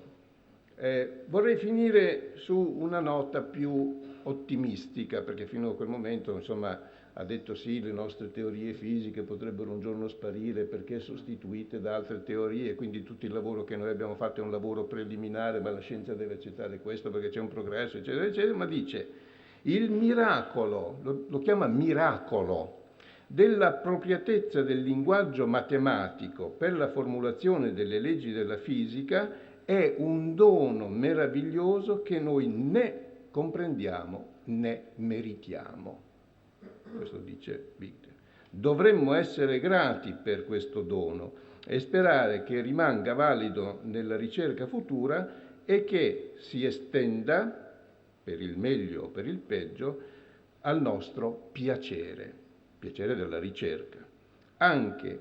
vorrei finire su una nota più ottimistica, perché fino a quel momento, insomma, ha detto sì, le nostre teorie fisiche potrebbero un giorno sparire perché sostituite da altre teorie, quindi tutto il lavoro che noi abbiamo fatto è un lavoro preliminare, ma la scienza deve accettare questo perché c'è un progresso, eccetera, eccetera, ma dice: il miracolo, lo chiama miracolo, dell'appropriatezza del linguaggio matematico per la formulazione delle leggi della fisica è un dono meraviglioso che noi né comprendiamo né meritiamo. Questo dice Wigner. Dovremmo essere grati per questo dono e sperare che rimanga valido nella ricerca futura e che si estenda, per il meglio o per il peggio, al nostro piacere della ricerca, anche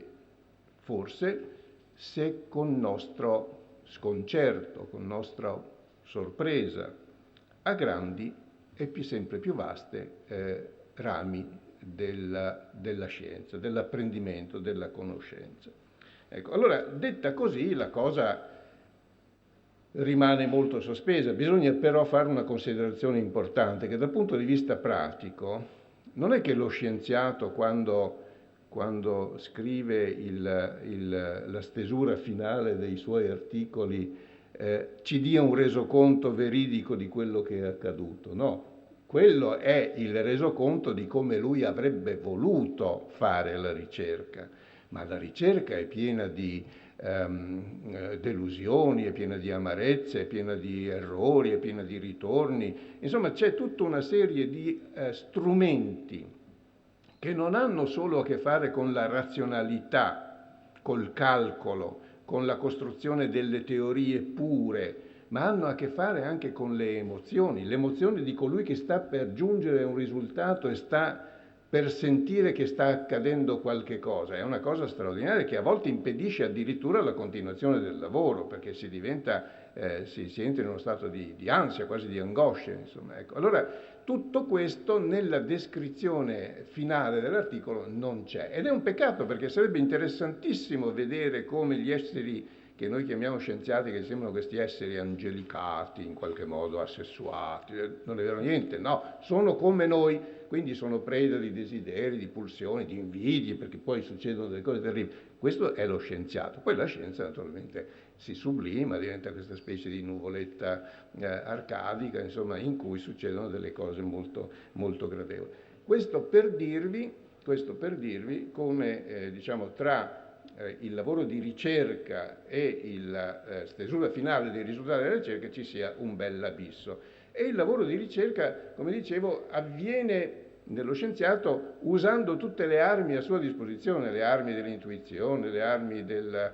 forse se con nostro sconcerto, con nostra sorpresa, a grandi e sempre più vaste rami della scienza, dell'apprendimento, della conoscenza. Ecco, allora, detta così, la cosa rimane molto sospesa. Bisogna però fare una considerazione importante, che dal punto di vista pratico non è che lo scienziato, quando scrive la stesura finale dei suoi articoli, ci dia un resoconto veridico di quello che è accaduto. No, quello è il resoconto di come lui avrebbe voluto fare la ricerca, ma la ricerca è piena di delusioni, è piena di amarezze, è piena di errori, è piena di ritorni. Insomma, c'è tutta una serie di strumenti che non hanno solo a che fare con la razionalità, col calcolo, con la costruzione delle teorie pure, ma hanno a che fare anche con le emozioni di colui che sta per giungere a un risultato e sta per sentire che sta accadendo qualche cosa. È una cosa straordinaria che a volte impedisce addirittura la continuazione del lavoro, perché si entra in uno stato di ansia, quasi di angoscia, insomma. Ecco. Allora, tutto questo nella descrizione finale dell'articolo non c'è. Ed è un peccato, perché sarebbe interessantissimo vedere come gli esseri che noi chiamiamo scienziati, che sembrano questi esseri angelicati, in qualche modo assessuati, non è vero niente, no, sono come noi, quindi sono preda di desideri, di pulsioni, di invidie, perché poi succedono delle cose terribili. Questo è lo scienziato. Poi la scienza naturalmente si sublima, diventa questa specie di nuvoletta arcadica, insomma, in cui succedono delle cose molto, molto gradevoli. Questo per dirvi come, diciamo, tra il lavoro di ricerca e la stesura finale dei risultati della ricerca ci sia un bell'abisso. E il lavoro di ricerca, come dicevo, avviene nello scienziato usando tutte le armi a sua disposizione, le armi dell'intuizione, le armi del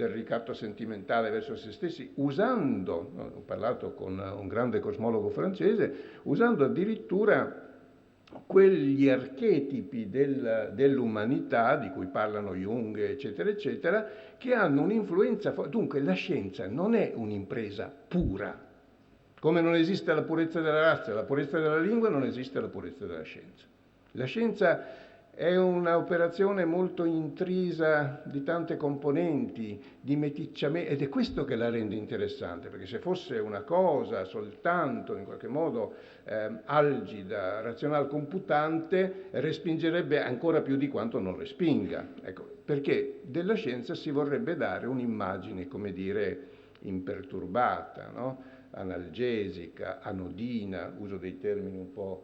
ricatto sentimentale verso se stessi, usando, ho parlato con un grande cosmologo francese, usando addirittura quegli archetipi dell'umanità di cui parlano Jung, eccetera, eccetera, che hanno un'influenza. Dunque la scienza non è un'impresa pura. Come non esiste la purezza della razza, la purezza della lingua, non esiste la purezza della scienza. La scienza è un'operazione molto intrisa di tante componenti, di meticciamento, ed è questo che la rende interessante, perché se fosse una cosa soltanto, in qualche modo, algida, razional computante, respingerebbe ancora più di quanto non respinga. Ecco, perché della scienza si vorrebbe dare un'immagine, come dire, imperturbata, no? analgesica, anodina, uso dei termini un po'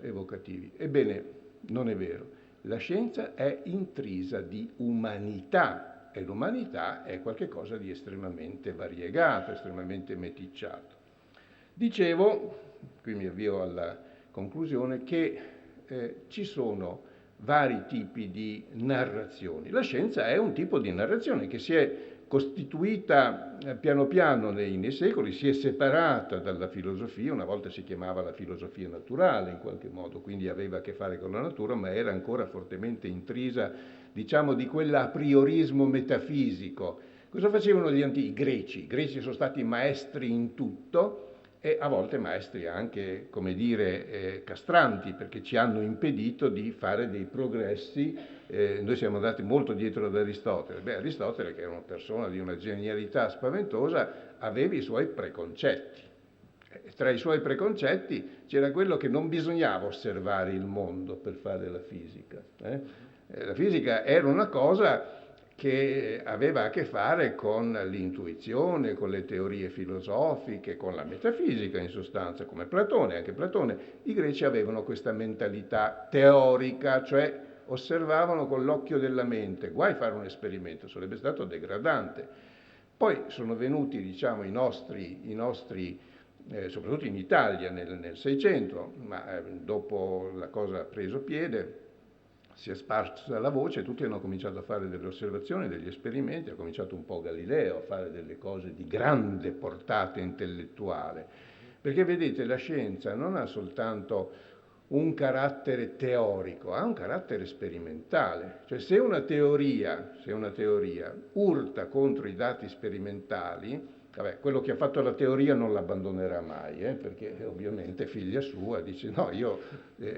evocativi. Ebbene, non è vero. La scienza è intrisa di umanità e l'umanità è qualcosa di estremamente variegato, estremamente meticciato. Dicevo, qui mi avvio alla conclusione, che ci sono vari tipi di narrazioni. La scienza è un tipo di narrazione che si è costituita piano piano nei secoli, si è separata dalla filosofia, una volta si chiamava la filosofia naturale in qualche modo, quindi aveva a che fare con la natura, ma era ancora fortemente intrisa, diciamo, di quell'a priorismo metafisico. Cosa facevano gli antichi greci? I greci sono stati maestri in tutto, e a volte maestri anche, come dire, castranti, perché ci hanno impedito di fare dei progressi. Noi siamo andati molto dietro ad Aristotele. Beh, Aristotele, che era una persona di una genialità spaventosa, aveva i suoi preconcetti. Tra i suoi preconcetti c'era quello che non bisognava osservare il mondo per fare la fisica. La fisica era una cosa che aveva a che fare con l'intuizione, con le teorie filosofiche, con la metafisica in sostanza, come Platone. Anche Platone, i greci avevano questa mentalità teorica, cioè osservavano con l'occhio della mente. Guai fare un esperimento, sarebbe stato degradante. Poi sono venuti, diciamo, i nostri soprattutto in Italia nel 600, ma dopo la cosa ha preso piede, si è sparsa la voce, tutti hanno cominciato a fare delle osservazioni, degli esperimenti, ha cominciato un po' Galileo a fare delle cose di grande portata intellettuale, perché vedete la scienza non ha soltanto un carattere teorico, ha un carattere sperimentale, cioè se una teoria urta contro i dati sperimentali, vabbè, quello che ha fatto la teoria non l'abbandonerà mai, perché ovviamente figlia sua dice no, io,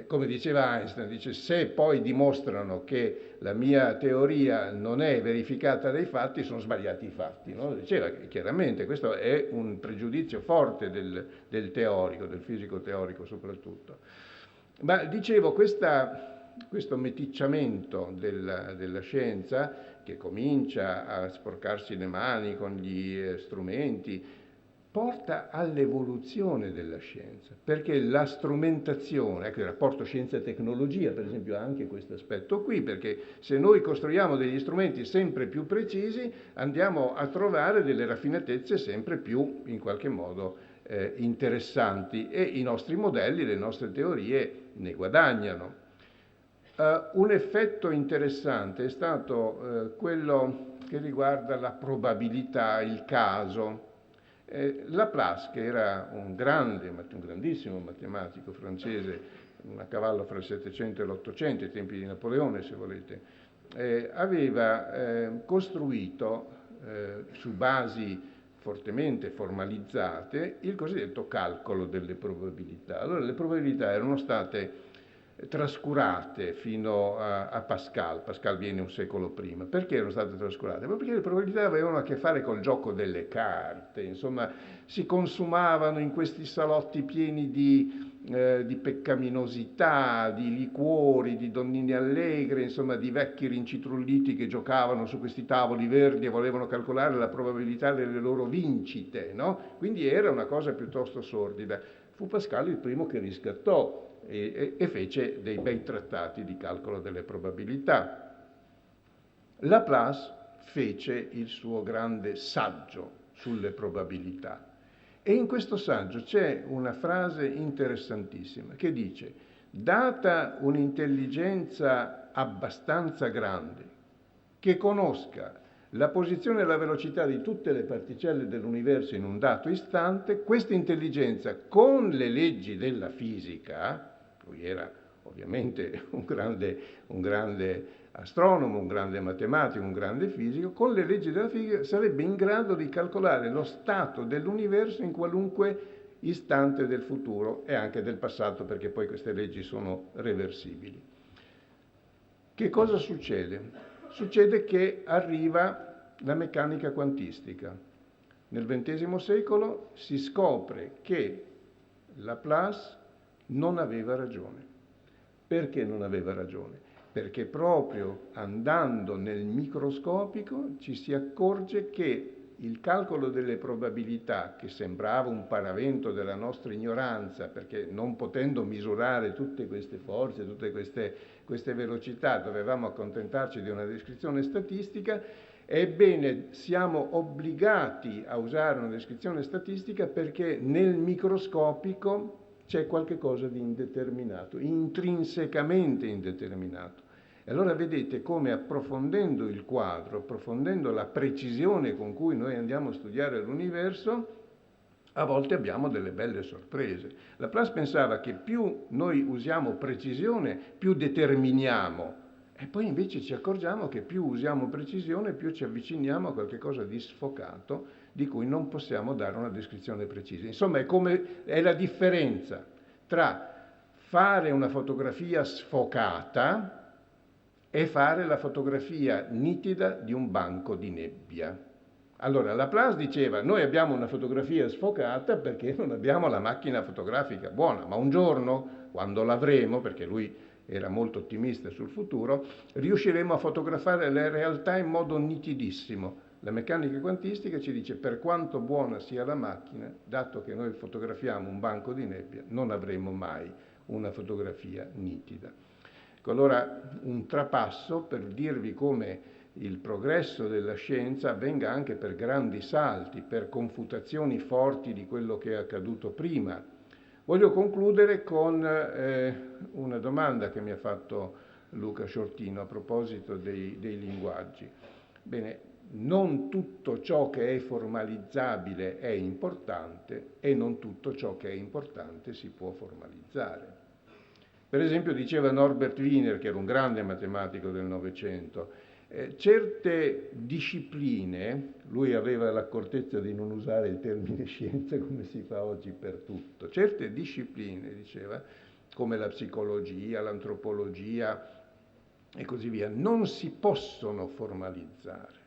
come diceva Einstein, dice se poi dimostrano che la mia teoria non è verificata dai fatti, sono sbagliati i fatti, no? Diceva chiaramente, questo è un pregiudizio forte del teorico, del fisico teorico soprattutto. Ma dicevo, questo meticciamento della scienza, che comincia a sporcarsi le mani con gli strumenti, porta all'evoluzione della scienza, perché la strumentazione, ecco il rapporto scienza-tecnologia per esempio ha anche questo aspetto qui, perché se noi costruiamo degli strumenti sempre più precisi andiamo a trovare delle raffinatezze sempre più in qualche modo interessanti e i nostri modelli, le nostre teorie ne guadagnano. Un effetto interessante è stato quello che riguarda la probabilità, il caso. Laplace, che era un grandissimo matematico francese, a cavallo fra il Settecento e l'Ottocento, ai tempi di Napoleone se volete, aveva costruito su basi fortemente formalizzate il cosiddetto calcolo delle probabilità. Allora le probabilità erano state trascurate fino a Pascal. Pascal viene un secolo prima. Perché erano state trascurate? Perché le probabilità avevano a che fare col gioco delle carte, insomma si consumavano in questi salotti pieni di peccaminosità, di liquori, di donnine allegre, insomma di vecchi rincitrulliti che giocavano su questi tavoli verdi e volevano calcolare la probabilità delle loro vincite, no? Quindi era una cosa piuttosto sordida. Fu Pascal il primo che riscattò e fece dei bei trattati di calcolo delle probabilità. Laplace fece il suo grande saggio sulle probabilità e in questo saggio c'è una frase interessantissima che dice: data un'intelligenza abbastanza grande che conosca la posizione e la velocità di tutte le particelle dell'universo in un dato istante, questa intelligenza con le leggi della fisica, lui era ovviamente un grande astronomo, un grande matematico, un grande fisico, con le leggi della fisica sarebbe in grado di calcolare lo stato dell'universo in qualunque istante del futuro e anche del passato, perché poi queste leggi sono reversibili. Che cosa succede? Succede che arriva la meccanica quantistica. Nel XX secolo si scopre che Laplace non aveva ragione. Perché non aveva ragione? Perché proprio andando nel microscopico ci si accorge che il calcolo delle probabilità, che sembrava un paravento della nostra ignoranza, perché non potendo misurare tutte queste forze, tutte queste velocità, dovevamo accontentarci di una descrizione statistica. Ebbene, siamo obbligati a usare una descrizione statistica perché nel microscopico c'è qualche cosa di indeterminato, intrinsecamente indeterminato. E allora vedete come approfondendo il quadro, approfondendo la precisione con cui noi andiamo a studiare l'universo, a volte abbiamo delle belle sorprese. Laplace pensava che più noi usiamo precisione, più determiniamo, e poi invece ci accorgiamo che più usiamo precisione, più ci avviciniamo a qualche cosa di sfocato, di cui non possiamo dare una descrizione precisa. Insomma, è la differenza tra fare una fotografia sfocata e fare la fotografia nitida di un banco di nebbia. Allora, Laplace diceva, noi abbiamo una fotografia sfocata perché non abbiamo la macchina fotografica buona, ma un giorno, quando l'avremo, perché lui era molto ottimista sul futuro, riusciremo a fotografare la realtà in modo nitidissimo. La meccanica quantistica ci dice, per quanto buona sia la macchina, dato che noi fotografiamo un banco di nebbia, non avremo mai una fotografia nitida. Allora, un trapasso per dirvi come il progresso della scienza avvenga anche per grandi salti, per confutazioni forti di quello che è accaduto prima. Voglio concludere con una domanda che mi ha fatto Luca Sciortino a proposito dei linguaggi. Bene, non tutto ciò che è formalizzabile è importante e non tutto ciò che è importante si può formalizzare. Per esempio diceva Norbert Wiener, che era un grande matematico del Novecento, certe discipline, lui aveva l'accortezza di non usare il termine scienza come si fa oggi per tutto, certe discipline, diceva, come la psicologia, l'antropologia e così via, non si possono formalizzare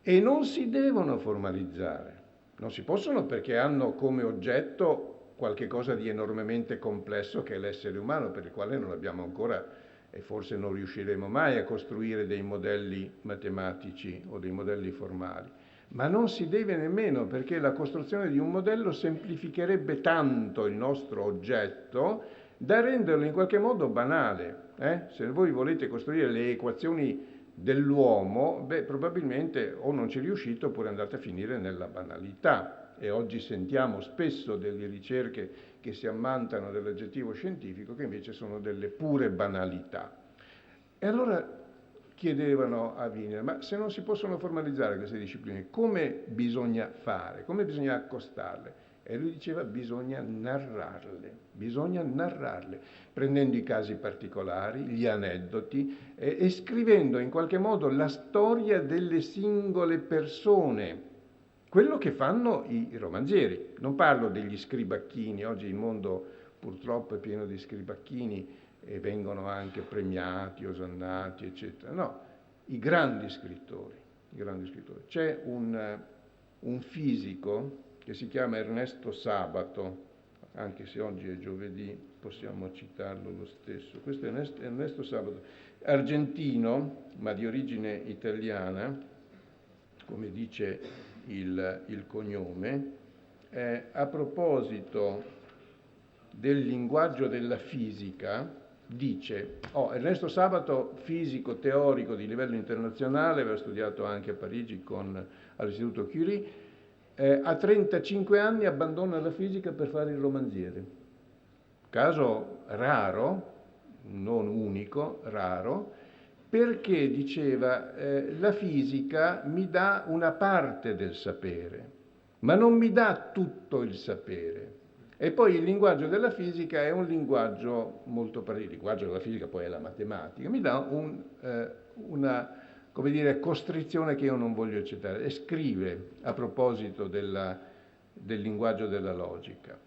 e non si devono formalizzare. Non si possono perché hanno come oggetto qualche cosa di enormemente complesso che è l'essere umano, per il quale non abbiamo ancora e forse non riusciremo mai a costruire dei modelli matematici o dei modelli formali. Ma non si deve nemmeno, perché la costruzione di un modello semplificherebbe tanto il nostro oggetto da renderlo in qualche modo banale. Se voi volete costruire le equazioni dell'uomo, probabilmente o non ci riuscite oppure andate a finire nella banalità. E oggi sentiamo spesso delle ricerche che si ammantano dell'aggettivo scientifico che invece sono delle pure banalità. E allora chiedevano a Wiener, ma se non si possono formalizzare queste discipline, come bisogna fare? Come bisogna accostarle? E lui diceva bisogna narrarle, prendendo i casi particolari, gli aneddoti e scrivendo in qualche modo la storia delle singole persone. Quello che fanno i romanzieri. Non parlo degli scribacchini, oggi il mondo purtroppo è pieno di scribacchini e vengono anche premiati, osannati, eccetera. No, i grandi scrittori. C'è un fisico che si chiama Ernesto Sabato, anche se oggi è giovedì possiamo citarlo lo stesso. Questo è Ernesto Sabato, argentino, ma di origine italiana, come dice il cognome, a proposito del linguaggio della fisica, dice, Ernesto Sabato, fisico teorico di livello internazionale, aveva studiato anche a Parigi all'Istituto Curie, a 35 anni abbandona la fisica per fare il romanziere. Caso raro, non unico, raro, perché diceva la fisica mi dà una parte del sapere, ma non mi dà tutto il sapere. E poi il linguaggio della fisica è un linguaggio molto particolare, il linguaggio della fisica poi è la matematica, mi dà una costrizione che io non voglio accettare. E scrive a proposito del linguaggio della logica,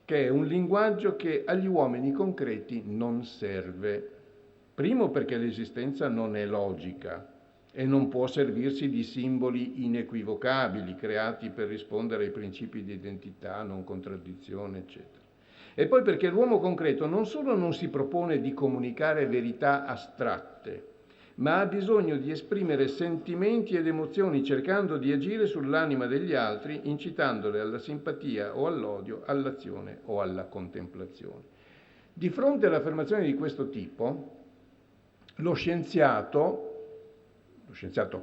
che è un linguaggio che agli uomini concreti non serve. Primo perché l'esistenza non è logica e non può servirsi di simboli inequivocabili creati per rispondere ai principi di identità, non contraddizione, eccetera. E poi perché l'uomo concreto non solo non si propone di comunicare verità astratte, ma ha bisogno di esprimere sentimenti ed emozioni cercando di agire sull'anima degli altri, incitandole alla simpatia o all'odio, all'azione o alla contemplazione. Di fronte all'affermazione di questo tipo, lo scienziato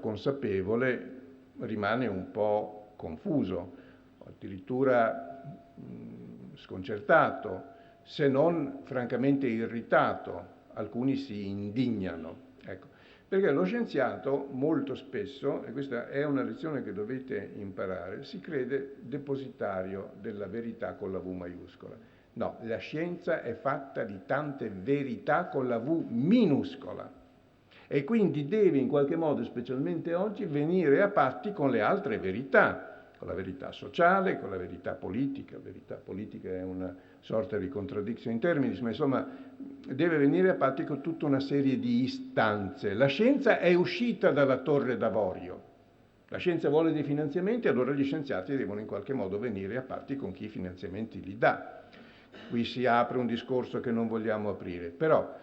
consapevole rimane un po' confuso, addirittura sconcertato, se non francamente irritato. Alcuni si indignano. Ecco, perché lo scienziato molto spesso, e questa è una lezione che dovete imparare, si crede depositario della verità con la V maiuscola. No, la scienza è fatta di tante verità con la V minuscola e quindi deve in qualche modo, specialmente oggi, venire a patti con le altre verità, con la verità sociale, con la verità politica. La verità politica è una sorta di contraddizione in termini, ma insomma deve venire a patti con tutta una serie di istanze. La scienza è uscita dalla torre d'avorio. La scienza vuole dei finanziamenti, allora gli scienziati devono in qualche modo venire a patti con chi i finanziamenti li dà. Qui si apre un discorso che non vogliamo aprire, però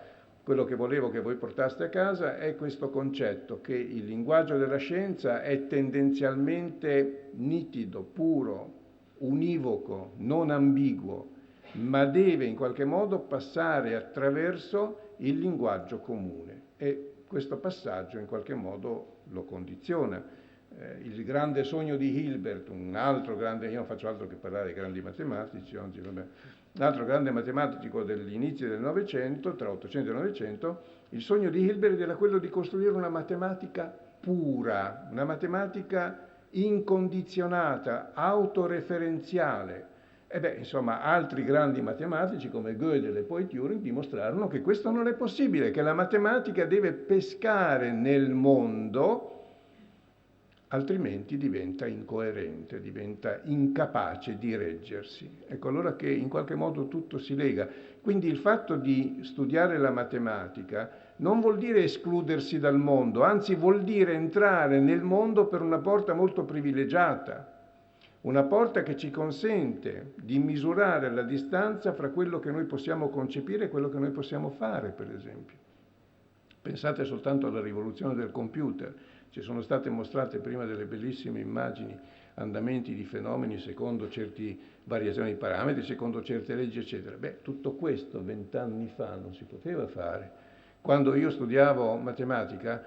quello che volevo che voi portaste a casa è questo concetto che il linguaggio della scienza è tendenzialmente nitido, puro, univoco, non ambiguo, ma deve in qualche modo passare attraverso il linguaggio comune e questo passaggio in qualche modo lo condiziona. Il grande sogno di Hilbert, un altro grande, io non faccio altro che parlare di grandi matematici oggi, vabbè, un altro grande matematico degli inizi del Novecento, tra 800 e 900, il sogno di Hilbert era quello di costruire una matematica pura, una matematica incondizionata, autoreferenziale. E beh, insomma, altri grandi matematici come Gödel e poi Turing dimostrarono che questo non è possibile, che la matematica deve pescare nel mondo, altrimenti diventa incoerente, diventa incapace di reggersi. Ecco allora che in qualche modo tutto si lega. Quindi il fatto di studiare la matematica non vuol dire escludersi dal mondo, anzi vuol dire entrare nel mondo per una porta molto privilegiata, una porta che ci consente di misurare la distanza fra quello che noi possiamo concepire e quello che noi possiamo fare, per esempio. Pensate soltanto alla rivoluzione del computer. Ci sono state mostrate prima delle bellissime immagini, andamenti di fenomeni secondo certe variazioni di parametri, secondo certe leggi, eccetera. Beh, tutto questo 20 anni fa non si poteva fare. Quando io studiavo matematica,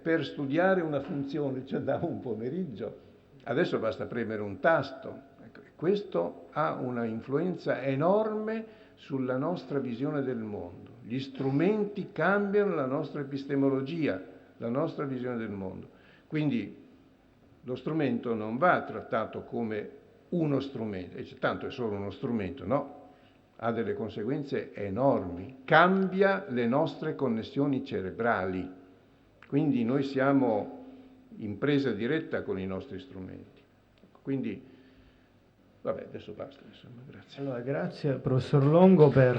per studiare una funzione ci andavo un pomeriggio. Adesso basta premere un tasto. Ecco, questo ha una influenza enorme sulla nostra visione del mondo. Gli strumenti cambiano la nostra epistemologia, la nostra visione del mondo. Quindi lo strumento non va trattato come uno strumento, tanto è solo uno strumento, no, ha delle conseguenze enormi, cambia le nostre connessioni cerebrali, quindi noi siamo in presa diretta con i nostri strumenti. Quindi, vabbè, adesso basta, insomma, grazie. Allora, grazie professor Longo per